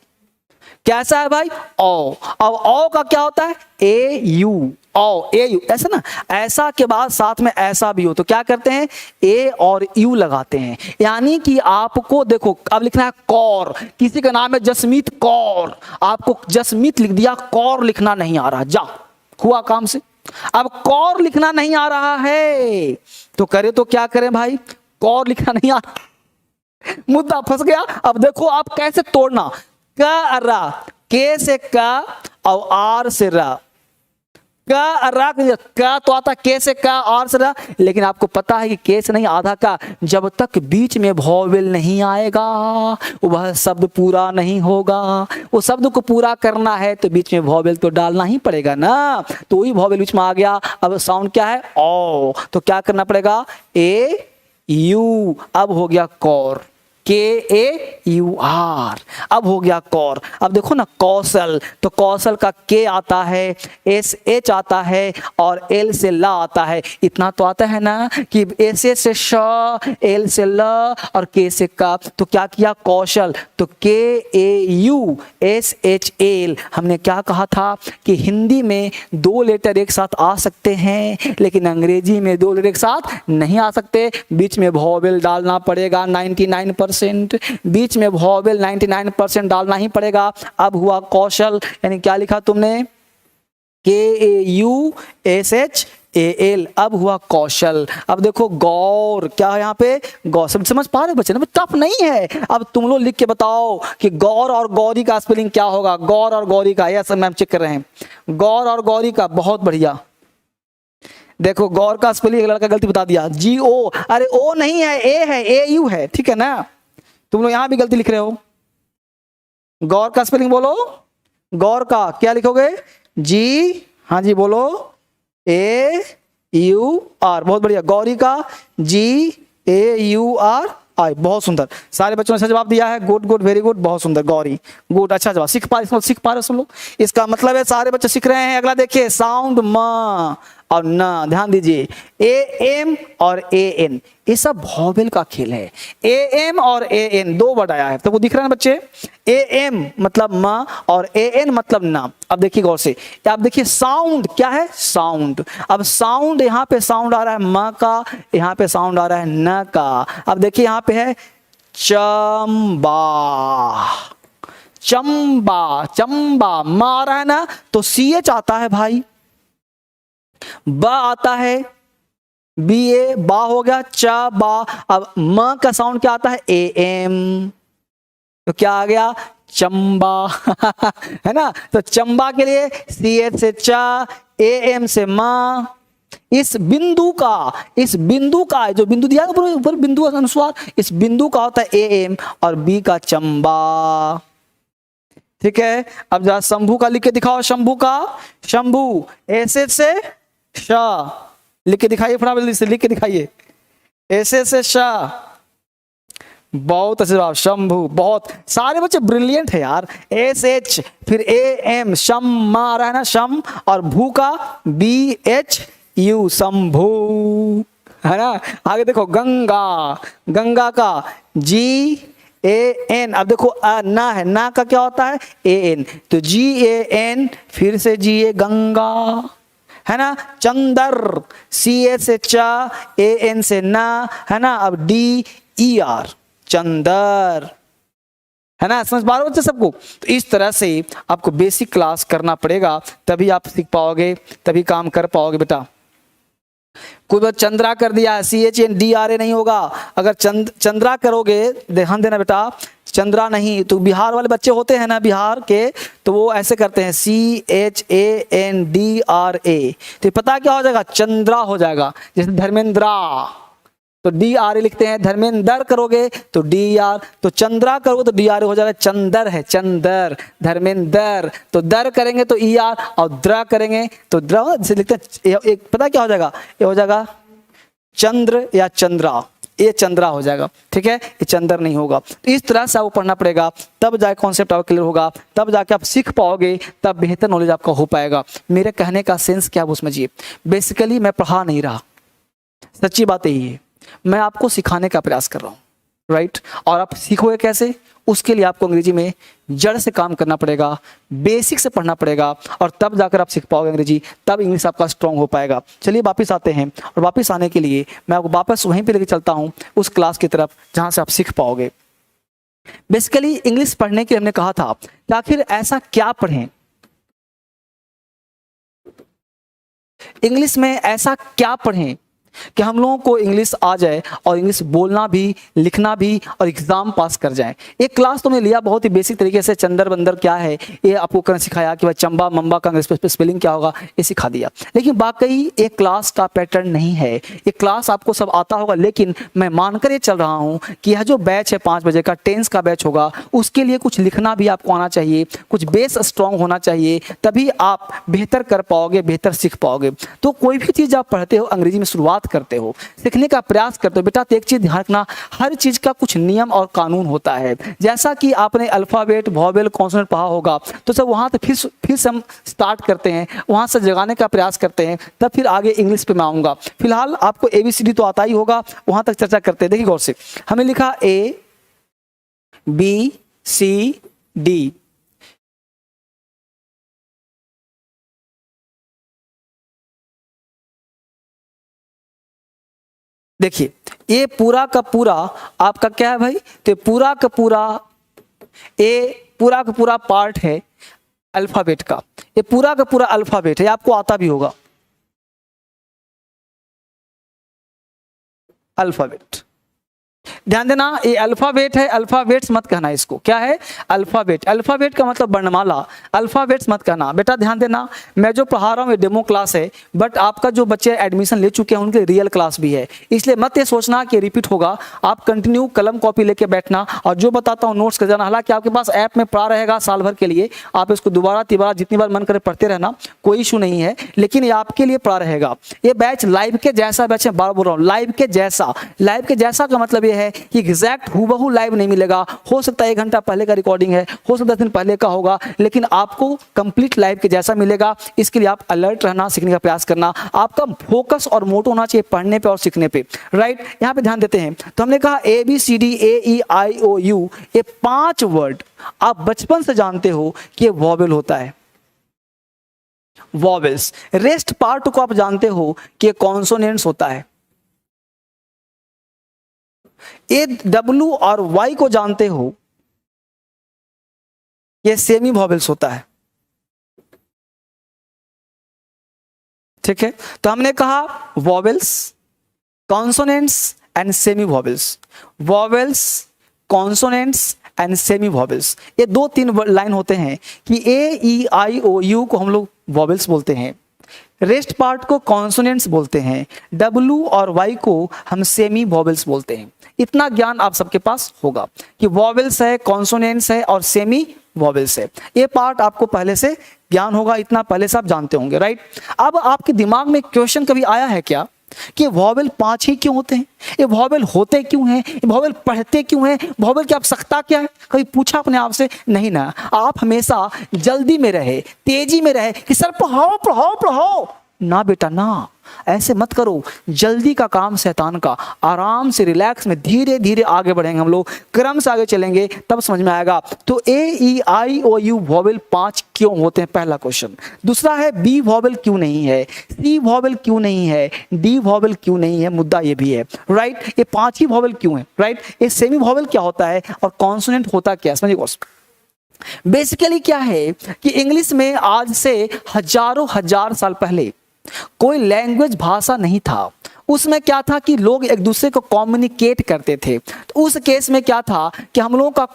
कैसा है भाई, ओ। अब ओ का क्या होता है, AU, ओ AU, ऐसा ना, ऐसा के बाद साथ में ऐसा भी हो तो क्या करते हैं, A और U लगाते हैं। यानी कि आपको देखो अब लिखना है कौर, किसी का नाम है जसमीत कौर, आपको जसमीत लिख दिया, कौर लिखना नहीं आ रहा, जा हुआ काम से। अब कौर लिखना नहीं आ रहा है तो करे तो क्या करें भाई, कौर लिखना नहीं आ रहा, मुद्दा फंस गया। अब देखो आप कैसे तोड़ना, का रा, के से का और आर से रा, का रा, का तो आता के से का, आर से रा, लेकिन आपको पता है कि के से नहीं आधा का, जब तक बीच में वॉवेल नहीं आएगा वह शब्द पूरा नहीं होगा। वो शब्द को पूरा करना है तो बीच में वॉवेल तो डालना ही पड़ेगा ना, तो वही वॉवेल बीच में आ गया। अब साउंड क्या है, ओ, तो क्या करना पड़ेगा, AU, अब हो गया कौर, KAUR, अब हो गया कौर। अब देखो ना कौशल, तो कौशल का के आता है, SH आता है और L से ला आता है। इतना तो आता है ना कि S से श, L से ल और K से का, तो क्या किया कौशल, तो KAUSHL। हमने क्या कहा था कि हिंदी में 2 लेटर एक साथ आ सकते हैं, लेकिन अंग्रेजी में 2 लेटर एक साथ नहीं आ सकते, बीच में वॉवेल डालना पड़ेगा 99%, बीच में वॉवेल 99% डालना ही पड़ेगा। अब हुआ कौशल, यानी क्या लिखा तुमने, KAUSHAL, अब हुआ कौशल। अब देखो गौर, क्या है यहाँ पे, गौर, समझ पा रहे बच्चे ना, टफ नहीं है। अब तुम लोग लिख के बताओ कि गौर और गौरी का स्पेलिंग क्या होगा, गौर और गौरी का, यस मैम चेक कर रहे हैं, गौर और गौरी का, बहुत बढ़िया। देखो गौर का स्पेलिंग एक लड़का गलती बता दिया, GO, अरे O नहीं है, A है, AU है, ठीक है ना, तुम लोग यहां भी गलती लिख रहे हो। गौर का स्पेलिंग बोलो, गौर का क्या लिखोगे, G, हाँ जी बोलो, AUR, बहुत बढ़िया। गौरी का GAUR, बहुत सुंदर, सारे बच्चों ने अच्छा जवाब दिया है, गुड गुड वेरी गुड, बहुत सुंदर, गौरी गुड, अच्छा जवाब, सीख पा रहे सब लोग, इसका मतलब है सारे बच्चे सीख रहे हैं। अगला देखिए साउंड म, और न, ध्यान दीजिए, ए एम और ए एन, ये सब वॉवेल का खेल है। ए एम और ए एन दो वर्ड आया है, तो वो दिख रहा है ना बच्चे, ए एम मतलब म और ए एन मतलब ना। अब देखिए गौर से, आप देखिए साउंड क्या है, साउंड। अब साउंड, यहाँ पे साउंड आ रहा है म का, यहाँ पे साउंड आ रहा है न का। अब देखिए यहाँ पे है चंबा, चंबा, चंबा, म आ रहा है ना, तो सी एच आता है भाई, ब आता है, बी ए, बा हो गया, च बा। अब म का साउंड क्या आता है, ए एम, तो क्या आ गया, चंबा है ना। तो चंबा के लिए सी एच से च, ए एम से म। इस बिंदु का जो बिंदु दिया ऊपर बिंदु अनुस्वार, इस बिंदु का होता है ए एम और बी का चंबा। ठीक है, अब जरा शंभू का लिख के दिखाओ, शंभू का, शंभू ऐसे से श, लिख के दिखाइए, फटाफट से लिख के दिखाइए, ऐसे से श। बहुत अच्छे जवाब, शंभू, बहुत सारे बच्चे ब्रिलियंट है यार। एस एच फिर ए एम, शम आ रहा है ना, शम, और भू का बी एच यू, शंभू, है ना। आगे देखो गंगा, गंगा का जी ए एन, अब देखो ना है, ना का क्या होता है, ए एन, तो जी ए एन फिर से जी ए, गंगा, है ना। चंदर, सी ए से च, ए एन से ना, है ना। अब डी ई आर, चंदर, है ना। समझ पा रहे हो बच्चे सबको। तो इस तरह से आपको बेसिक क्लास करना पड़ेगा, तभी आप सीख पाओगे, तभी काम कर पाओगे बेटा। कोई बात चंद्रा कर दिया, C H N D R A नहीं होगा। अगर चंद्रा करोगे, ध्यान देना बेटा, चंद्रा नहीं, तो बिहार वाले बच्चे होते हैं ना, बिहार के, तो वो ऐसे करते हैं C H A N D R A, तो पता क्या हो जाएगा, चंद्रा हो जाएगा। जैसे धर्मेंद्रा, तो डी आर ए लिखते हैं, धर्मेंद्र करोगे तो डी आर, तो चंद्रा करोगे तो डी आर ए हो जाएगा, चंदर है, चंदर, धर्मेंद्र, तो दर करेंगे तो ई आर, और द्र करेंगे तो द्र, जैसे लिखते हैं एक, पता क्या हो जाएगा, ये हो जाएगा चंद्र या चंद्रा, ये चंद्रा हो जाएगा। ठीक है, ये चंद्र नहीं होगा। तो इस तरह से आपको पढ़ना पड़ेगा, तब जाके कॉन्सेप्ट आपको क्लियर होगा, तब जाके आप सीख पाओगे, तब बेहतर नॉलेज आपका हो पाएगा। मेरे कहने का सेंस क्या वो समझिए, बेसिकली मैं पढ़ा नहीं रहा, सच्ची बात यही है, मैं आपको सिखाने का प्रयास कर रहा हूँ, राइट। और आप सीखोगे कैसे, उसके लिए आपको अंग्रेजी में जड़ से काम करना पड़ेगा, बेसिक से पढ़ना पड़ेगा, और तब जाकर आप सीख पाओगे अंग्रेजी, तब इंग्लिश आपका स्ट्रांग हो पाएगा। चलिए वापस आते हैं, और वापस आने के लिए मैं आपको वापस वहीं पे लेके चलता हूँ, उस क्लास की तरफ जहाँ से आप सीख पाओगे। बेसिकली इंग्लिश पढ़ने के लिए हमने कहा था कि आखिर ऐसा क्या पढ़ें, इंग्लिश में ऐसा क्या पढ़ें कि हम लोगों को इंग्लिश आ जाए और इंग्लिश बोलना भी, लिखना भी, और एग्जाम पास कर जाए। एक क्लास तो मैंने लिया बहुत ही बेसिक तरीके से, चंदर बंदर क्या है ये आपको करना सिखाया, कि भाई चंबा मम्बा का इंग्लिश पे स्पेलिंग क्या होगा, ये सिखा दिया। लेकिन वाकई एक क्लास का पैटर्न नहीं है, एक क्लास आपको सब आता होगा, लेकिन मैं मानकर ये चल रहा हूँ कि यह जो बैच है 5 बजे का, टेंस का बैच होगा, उसके लिए कुछ लिखना भी आपको आना चाहिए, कुछ बेस स्ट्रांग होना चाहिए, तभी आप बेहतर कर पाओगे, बेहतर सीख पाओगे। तो कोई भी चीज़ आप पढ़ते हो, अंग्रेजी में शुरुआत करते हो, सीखने का प्रयास करते हो बेटा, तो एक चीज ध्यान रखना, हर चीज का कुछ नियम और कानून होता है। जैसा कि आपने अल्फाबेट, वॉवेल, कॉन्सोनेंट पढ़ा होगा, तो सब वहां से फिर से हम स्टार्ट करते हैं, वहां से जगाने का प्रयास करते हैं, तब फिर आगे इंग्लिश पे मैं आऊंगा। फिलहाल आपको एबीसीडी तो आता ही होगा, वहां तक चर्चा करते हैं। देखिए गौर से, हमें लिखा ए बी सी डी, देखिए ये पूरा का पूरा आपका क्या है भाई, तो पूरा का पूरा पार्ट है अल्फाबेट का, ये पूरा का पूरा अल्फाबेट है, आपको आता भी होगा अल्फाबेट। ध्यान देना, ये अल्फाबेट है, अल्फाबेट्स मत कहना इसको, क्या है अल्फाबेट, अल्फाबेट का मतलब वर्णमाला, अल्फाबेट्स मत कहना बेटा। ध्यान देना, मैं जो पढ़ा रहा हूँ ये डेमो क्लास है, बट आपका जो बच्चे एडमिशन ले चुके हैं उनके लिए रियल क्लास भी है, इसलिए मत ये सोचना कि रिपीट होगा। आप कंटिन्यू कलम कॉपी लेके बैठना, और जो बताता हूँ नोट्स कर जाना। हालांकि आपके पास ऐप में पढ़ा रहेगा साल भर के लिए, आप इसको दोबारा तिबारा जितनी बार मन करे पढ़ते रहना, कोई इशू नहीं है, लेकिन ये आपके लिए पढ़ा रहेगा। ये बैच लाइव के जैसा बैच है, बार बोल रहा हूँ, लाइव के जैसा। लाइव के जैसा का मतलब ये है कि एग्जैक्ट हूबहू लाइव नहीं मिलेगा। हो सकता है 1 घंटा पहले का रिकॉर्डिंग है, हो सकता है 10 दिन पहले का होगा, लेकिन आपको कंप्लीट लाइव के जैसा मिलेगा। इसके लिए आप अलर्ट रहना, सीखने का प्रयास करना, आपका फोकस और मोटो होना चाहिए पढ़ने पे और सीखने पे, राइट। यहाँ पे ध्यान देते हैं तो हमने कहा ABCDEIOU, ये 5 वर्ड आप बचपन से जानते हो कि ये वॉवेल होता है, वॉवेल्स। रेस्ट पार्ट को आप जानते हो कि कॉन्सोनेंट्स होता है। ए डब्ल्यू और वाई को जानते हो, ये सेमी वॉवेल्स होता है, ठीक है। तो हमने कहा vowels, consonants and semi vowels, vowels, consonants and semi vowels, ये 2-3 लाइन होते हैं कि AEIOU को हम लोग वॉवेल्स बोलते हैं, रेस्ट पार्ट को कॉन्सोनेंट्स बोलते हैं, W और Y को हम सेमी वॉवेल्स बोलते हैं। इतना ज्ञान आप सबके पास होगा कि वॉवेल्स है, कॉन्सोनेंट्स है और सेमी वॉवेल्स है। ये पार्ट आपको पहले से ज्ञान होगा, इतना पहले से आप जानते होंगे, राइट। अब आपके दिमाग में क्वेश्चन कभी आया है क्या कि वॉवेल 5 ही क्यों होते हैं, ये वॉवेल होते क्यों हैं, ये वॉवेल पढ़ते क्यों हैं, वॉवेल की आवश्यकता क्या है? कभी पूछा अपने आप से? नहीं ना। आप हमेशा जल्दी में रहे, तेजी में रहे कि सर पढ़ाओ पढ़ाओ पढ़ाओ, ना बेटा ना, ऐसे मत करो। जल्दी का काम शैतान का, आराम से रिलैक्स में धीरे धीरे आगे बढ़ेंगे हम लोग, क्रम से आगे चलेंगे, तब समझ में आएगा। तो AEIOU वॉवेल 5 क्यों होते हैं, पहला क्वेश्चन। दूसरा है B वॉवेल क्यों नहीं है, C वॉवेल क्यों नहीं है, D वॉवेल क्यों नहीं है, मुद्दा ये भी है, राइट। ये 5 ही वॉवेल क्यों है, राइट। ये सेमी वॉवेल क्या होता है और कॉन्सोनेंट होता क्या है, समझिए। बेसिकली क्या है कि इंग्लिश में आज से हजारों हजार साल पहले कोई लैंग्वेज, भाषा नहीं था। उसमें क्या था कि लोग एक दूसरे को कम्युनिकेट करते थे। तो उस केस में क्या था कि हम लोगों का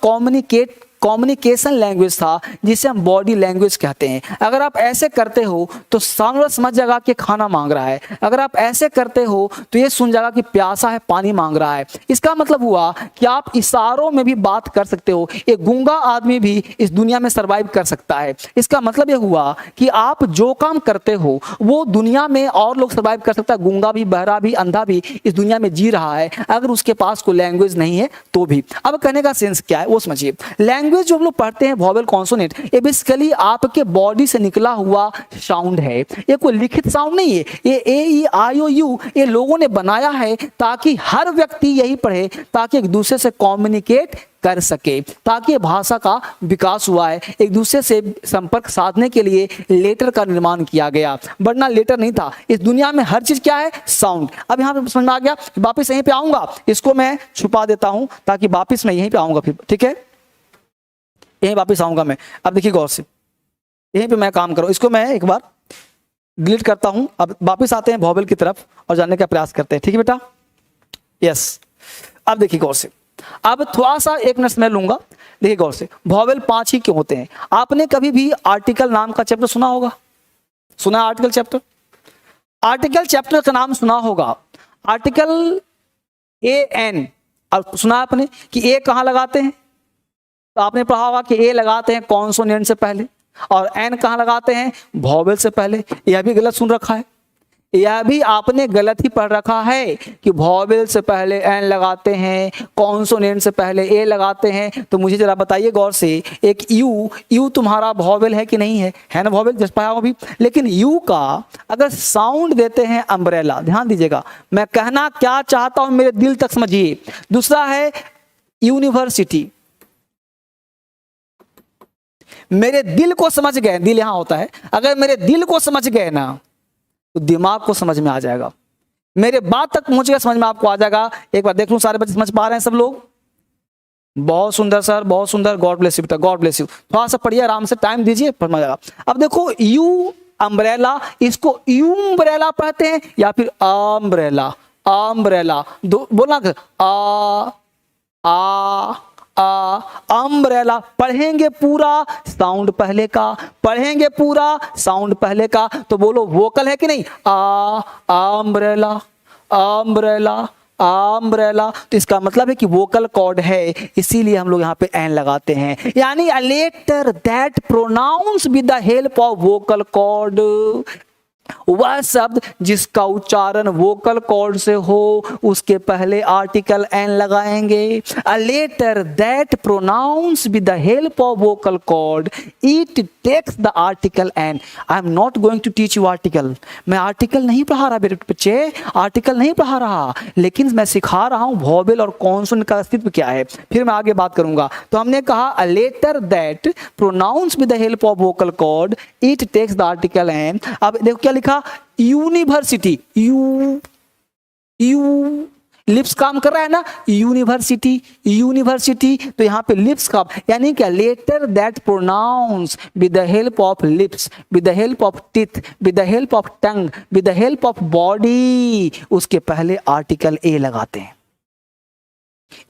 कम्युनिकेशन लैंग्वेज था, जिसे हम बॉडी लैंग्वेज कहते हैं। अगर आप ऐसे करते हो तो सामने समझ जाएगा कि खाना मांग रहा है, अगर आप ऐसे करते हो तो ये सुन जाएगा कि प्यासा है, पानी मांग रहा है। इसका मतलब हुआ कि आप इशारों में भी बात कर सकते हो। एक गूंगा आदमी भी इस दुनिया में सर्वाइव कर सकता है। इसका मतलब ये हुआ कि आप जो काम करते हो वो दुनिया में और लोग सर्वाइव कर सकता है। गूंगा भी, बहरा भी, अंधा भी इस दुनिया में जी रहा है, अगर उसके पास कोई लैंग्वेज नहीं है तो भी। अब कहने का सेंस क्या है वो समझिए। लैंग्वेज जो हम लोग पढ़ते हैं वॉवेल, कॉन्सोनेंट, ये बेसिकली आपके बॉडी से निकला हुआ साउंड है। ये कोई लिखित साउंड नहीं है। ये AEIOU ये लोगों ने बनाया है ताकि हर व्यक्ति यही पढ़े, ताकि एक दूसरे से कम्युनिकेट कर सके, ताकि भाषा का विकास हुआ है। एक दूसरे से संपर्क साधने के लिए लेटर का निर्माण किया गया, वरना लेटर नहीं था। इस दुनिया में हर चीज क्या है, साउंड। अब यहाँ पे समझ में आ गया। वापिस यहीं पे आऊंगा, इसको मैं छुपा देता हूं ताकि वापिस मैं यहीं पे आऊंगा फिर, ठीक है। यहीं वापस आऊंगा मैं। अब देखिए गौर से, यहीं पे मैं काम करूं, इसको मैं एक बार डिलीट करता हूं। अब वापस आते हैं वॉवेल की तरफ और जानने का प्रयास करते हैं, ठीक है बेटा। यस, अब देखिए गौर से, अब थोड़ा सा 1 मिनट मैं लूंगा। देखिए गौर से, वॉवेल 5 ही क्यों होते हैं। आपने कभी भी आर्टिकल नाम का चैप्टर सुना होगा, सुना आर्टिकल चैप्टर? आर्टिकल चैप्टर का नाम सुना होगा, आर्टिकल AN। और सुना आपने कि ए कहां लगाते हैं? तो आपने पढ़ा होगा कि ए लगाते हैं कॉन्सोनेंट से पहले, और एन कहां लगाते हैं, वॉवेल से पहले। यह भी गलत सुन रखा है, यह भी आपने गलत ही पढ़ रखा है कि वॉवेल से पहले एन लगाते हैं, कॉन्सोनेंट से पहले ए लगाते हैं। तो मुझे जरा बताइए गौर से, एक यू तुम्हारा वॉवेल है कि नहीं है? है ना वॉवेल, जस्ट पाया अभी। लेकिन यू का अगर साउंड देते हैं अम्ब्रेला, ध्यान दीजिएगा मैं कहना क्या चाहता हूं, मेरे दिल तक समझिए। दूसरा है यूनिवर्सिटी, मेरे दिल को समझ गए, दिल यहां होता है, अगर मेरे दिल को समझ गए ना तो दिमाग को समझ में आ जाएगा, मेरे बात तक पहुंच गया, समझ में आपको आ जाएगा। एक बार देख लूं सारे बच्चे समझ पा रहे हैं सब लोग? बहुत सुंदर सर, बहुत सुंदर, गॉड ब्लेस यू बेटा, गॉड ब्लेस यू। थोड़ा सा पढ़िए, आराम से टाइम दीजिए, समझ में आएगा। अब देखो यू अम्ब्रेला, इसको यू अम्ब्रेला पढ़ते हैं या फिर अम्ब्रेला, अम्ब्रेला दो बोलना, अम्ब्रेला पढ़ेंगे पूरा साउंड पहले का, पढ़ेंगे पूरा साउंड पहले का। तो बोलो वोकल है कि नहीं, अम्ब्रेला, अम्ब्रेला, अम्ब्रेला। तो इसका मतलब है कि वोकल कॉर्ड है, इसीलिए हम लोग यहाँ पे एन लगाते हैं, यानी a letter that pronounce with the help of vocal cord. वह शब्द जिसका उच्चारण वोकल कॉर्ड से हो उसके पहले आर्टिकल एन लगाएंगे। A letter that pronounce with the help of vocal cord it takes the article an. I am not going to teach you article. मैं आर्टिकल नहीं पढ़ा रहा मेरे बच्चे, आर्टिकल नहीं पढ़ा रहा, लेकिन मैं सिखा रहा हूं वॉवेल और कॉन्सोनेंट का अस्तित्व क्या है, फिर मैं आगे बात करूंगा। तो हमने कहा a letter that pronounce with the help of vocal cord it takes the article an. अब देखो क्या लिखा, यूनिवर्सिटी, यू लिप्स काम कर रहा है ना, यूनिवर्सिटी, यूनिवर्सिटी। तो यहां पे लिप्स का यानी क्या, letter that pronounce with the help of lips, with the help of teeth, with the help of tongue, with the help of body, उसके पहले आर्टिकल ए लगाते हैं।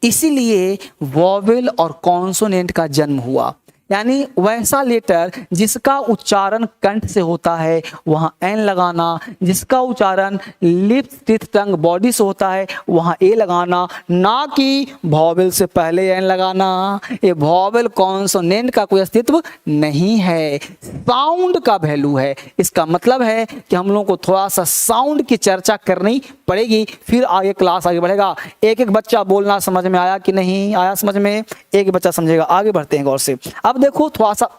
इसीलिए वॉवेल और कॉन्सोनेंट का जन्म हुआ। यानी वैसा लेटर जिसका उच्चारण कंठ से होता है वहां एन लगाना, जिसका उच्चारण लिप्स टीथ टंग बॉडी से होता है वहां ए लगाना, ना कि वॉवेल से पहले एन लगाना। ये वॉवेल कॉन्सोनेंट का कोई अस्तित्व नहीं है, साउंड का वैल्यू है। इसका मतलब है कि हम लोगों को थोड़ा सा साउंड की चर्चा करनी पड़ेगी, फिर आगे क्लास आगे बढ़ेगा। एक एक बच्चा बोलना समझ में आया कि नहीं आया, समझ में एक बच्चा समझेगा। आगे बढ़ते हैं गौर से। अब देखो थोड़ा सा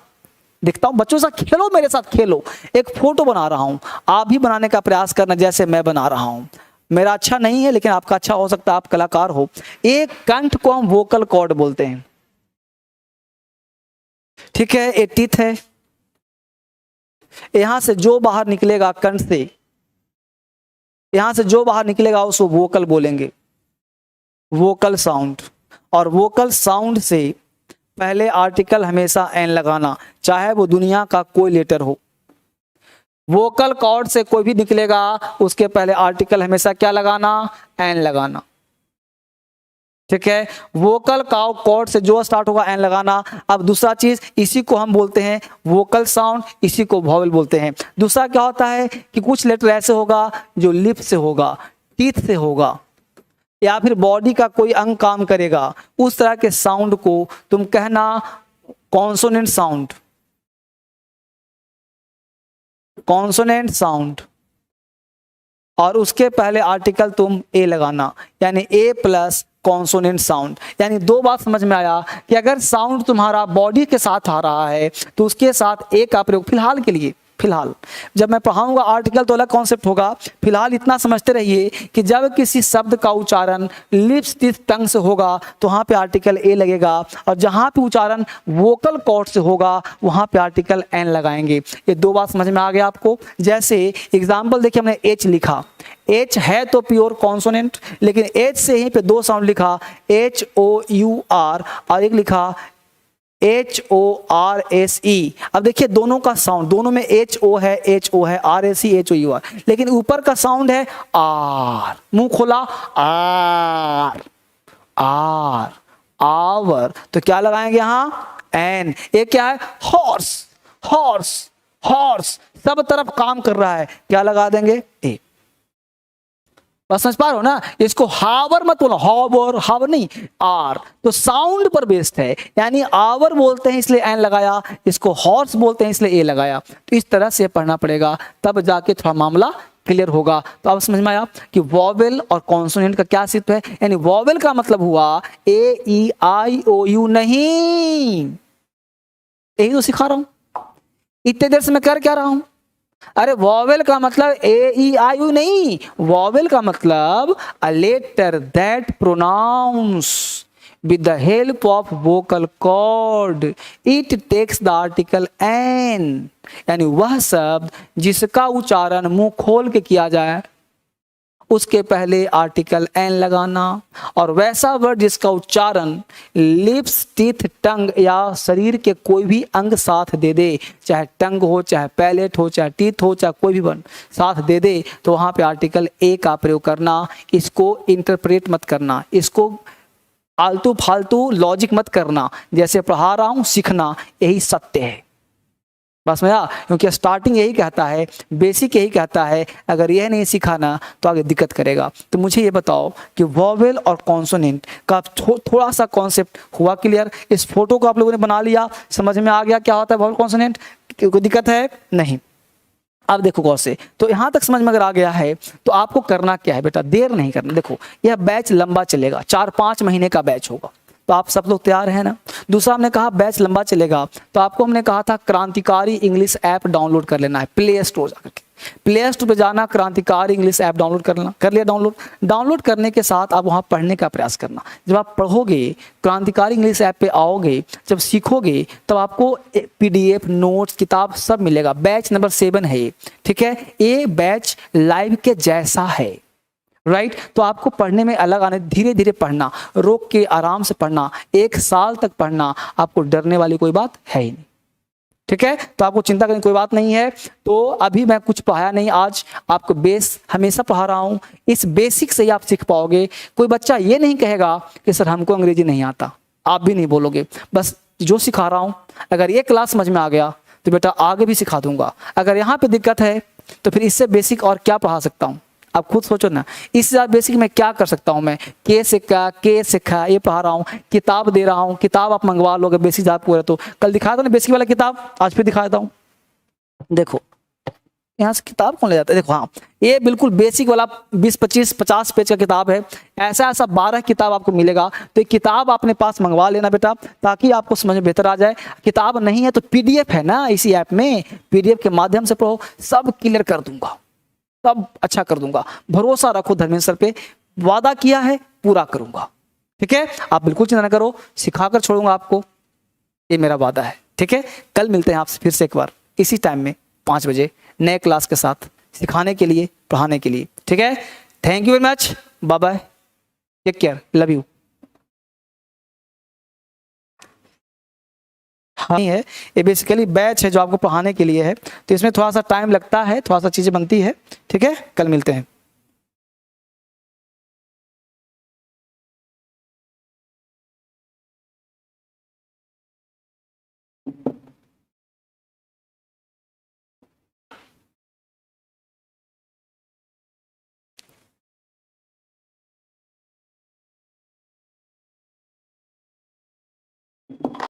दिखता हूं, बच्चों से खेलो, मेरे साथ खेलो। एक फोटो बना रहा हूं, आप भी बनाने का प्रयास करना जैसे मैं बना रहा हूं। मेरा अच्छा नहीं है लेकिन आपका अच्छा हो सकता है, आप कलाकार हो। एक कंठ को हम वोकल कॉर्ड बोलते हैं, ठीक है। एक टीथ है, यहां से जो बाहर निकलेगा कंठ से, यहां से जो बाहर निकलेगा उसको वोकल बोलेंगे, वोकल साउंड। और वोकल साउंड से पहले आर्टिकल हमेशा एन लगाना, चाहे वो दुनिया का कोई लेटर हो। वोकल कॉर्ड से कोई भी निकलेगा उसके पहले आर्टिकल हमेशा क्या लगाना, एन लगाना, ठीक है। वोकल कॉर्ड से जो स्टार्ट होगा एन लगाना। अब दूसरा चीज, इसी को हम बोलते हैं वोकल साउंड, इसी को वॉवेल बोलते हैं। दूसरा क्या होता है कि कुछ लेटर ऐसे होगा जो लिप से होगा, टीथ से होगा, या फिर बॉडी का कोई अंग काम करेगा, उस तरह के साउंड को तुम कहना कॉन्सोनेंट साउंड, कॉन्सोनेंट साउंड। और उसके पहले आर्टिकल तुम ए लगाना, यानी ए प्लस कॉन्सोनेंट साउंड। यानी दो बात समझ में आया कि अगर साउंड तुम्हारा बॉडी के साथ आ रहा है तो उसके साथ ए का प्रयोग फिलहाल के लिए, फिलहाल जब मैं पढ़ाऊंगा आर्टिकल तो अलग कॉन्सेप्ट होगा। फिलहाल इतना समझते रहिए कि जब किसी शब्द का उच्चारण लिप्स टीथ टंग से होगा तो वहां पे आर्टिकल ए लगेगा, और जहां पे उच्चारण वोकल कॉर्ड से होगा वहां पे आर्टिकल एन लगाएंगे। ये दो बात समझ में आ गया आपको। जैसे एग्जाम्पल देखिए, हमने एच लिखा, एच है तो प्योर कॉन्सोनेंट, लेकिन एच से ही पे दो साउंड लिखा, एच ओ यू आर, और एक लिखा HORSE। अब देखिए दोनों का साउंड, दोनों में HO है, RSE, HOUR, लेकिन ऊपर का साउंड है आर, मुंह खोला आर, आर, आवर। तो क्या लगाएंगे यहां, एन। ये क्या है, हॉर्स, हॉर्स, हॉर्स, सब तरफ काम कर रहा है, क्या लगा देंगे, ए। बस समझ पा रहे हो ना। इसको हावर मत बोलो, हावर, हावर नहीं, आर। तो साउंड पर बेस्ड है, यानी आवर बोलते हैं इसलिए एन लगाया, इसको हॉर्स बोलते हैं इसलिए ए लगाया। तो इस तरह से पढ़ना पड़ेगा, तब जाके थोड़ा मामला क्लियर होगा। तो अब समझ में आया कि वॉवेल और कॉन्सोनेंट का क्या अस्तित्व है। यानी वॉवेल का मतलब हुआ AEIOU नहीं, यही तो सिखा रहा हूं। इतने देर से मैं कर क्या रहा हूं, अरे वॉवेल का मतलब AEIOU नहीं, वॉवेल का मतलब a letter that pronounce with the help of vocal cord it takes the article an. यानी वह शब्द जिसका उच्चारण मुंह खोल के किया जाए उसके पहले आर्टिकल एन लगाना, और वैसा वर्ड जिसका उच्चारण लिप्स टीथ टंग या शरीर के कोई भी अंग साथ दे दे, चाहे टंग हो, चाहे पैलेट हो, चाहे टीथ हो, चाहे कोई भी वर्ड साथ दे दे, तो वहां पे आर्टिकल ए का प्रयोग करना। इसको इंटरप्रेट मत करना, इसको आलतू फालतू लॉजिक मत करना, जैसे पढ़ा रहा हूं सीखना, यही सत्य है। बस में क्योंकि स्टार्टिंग यही कहता है, बेसिक यही कहता है, अगर यह नहीं सिखाना तो आगे दिक्कत करेगा। तो मुझे ये बताओ कि वॉवेल और कॉन्सोनेंट का थोड़ा सा कॉन्सेप्ट हुआ क्लियर। इस फोटो को आप लोगों ने बना लिया, समझ में आ गया क्या होता है वॉवेल कॉन्सोनेंट, कोई दिक्कत है नहीं। अब देखो गौर से, तो यहाँ तक समझ में अगर आ गया है तो आपको करना क्या है बेटा, देर नहीं करना। देखो यह बैच लंबा चलेगा, 4-5 महीने का बैच होगा, तो आप सब लोग तैयार हैं ना। दूसरा हमने कहा बैच लंबा चलेगा, तो आपको हमने कहा था क्रांतिकारी इंग्लिश ऐप डाउनलोड कर लेना है प्ले स्टोर जाकर के। प्ले स्टोर पे जाना, क्रांतिकारी इंग्लिश ऐप डाउनलोड करना, कर लिया डाउनलोड करने के साथ आप वहाँ पढ़ने का प्रयास करना। जब आप पढ़ोगे, क्रांतिकारी इंग्लिश ऐप पे आओगे, जब सीखोगे, तब आपको PDF नोट्स किताब सब मिलेगा। बैच नंबर 7 है ये, ठीक है। ये बैच लाइव के जैसा है, राइट। तो आपको पढ़ने में अलग आने, धीरे धीरे पढ़ना, रोक के आराम से पढ़ना, 1 साल तक पढ़ना, आपको डरने वाली कोई बात है ही नहीं, ठीक है। तो आपको चिंता करने की कोई बात नहीं है। तो अभी मैं कुछ पढ़ाया नहीं, आज आपको बेस हमेशा पढ़ा रहा हूं, इस बेसिक से ही आप सीख पाओगे। कोई बच्चा ये नहीं कहेगा कि सर हमको अंग्रेजी नहीं आता, आप भी नहीं बोलोगे। बस जो सिखा रहा हूं, अगर ये क्लास समझ में आ गया तो बेटा आगे भी सिखा दूंगा। अगर यहाँ पे दिक्कत है तो फिर इससे बेसिक और क्या पढ़ा सकता हूँ, आप खुद सोचो ना। इससे ज़्यादा बेसिक मैं क्या कर सकता हूँ, मैं के सिक्का ये पढ़ा रहा हूँ, किताब दे रहा हूँ, किताब आप मंगवा लोगे बेसिक आप पूरा। तो कल दिखाया था ना बेसिक वाला किताब, आज फिर दिखा देता हूँ। देखो यहाँ से किताब कौन ले जाता है, देखो हाँ, ये बिल्कुल बेसिक वाला 20-25-50 पेज का किताब है। ऐसा 12 किताब आपको मिलेगा। तो ये किताब अपने पास मंगवा लेना बेटा, ताकि आपको समझ में बेहतर आ जाए। किताब नहीं है तो PDF है ना इसी ऐप में, PDF के माध्यम से पढ़ो, सब क्लियर कर दूंगा, सब अच्छा कर दूंगा। भरोसा रखो धर्मेंद्र सर पे, वादा किया है पूरा करूंगा, ठीक है। आप बिल्कुल चिंता न करो, सिखाकर छोड़ूंगा आपको, ये मेरा वादा है, ठीक है। कल मिलते हैं आपसे फिर से एक बार इसी टाइम में 5 बजे नए क्लास के साथ, सिखाने के लिए, पढ़ाने के लिए, ठीक है। Thank you very much, bye bye, take care, love you. नहीं है, ये बेसिकली बैच है जो आपको पढ़ाने के लिए है, तो इसमें थोड़ा सा टाइम लगता है, थोड़ा सा चीज़ें बनती है, ठीक है। कल मिलते हैं।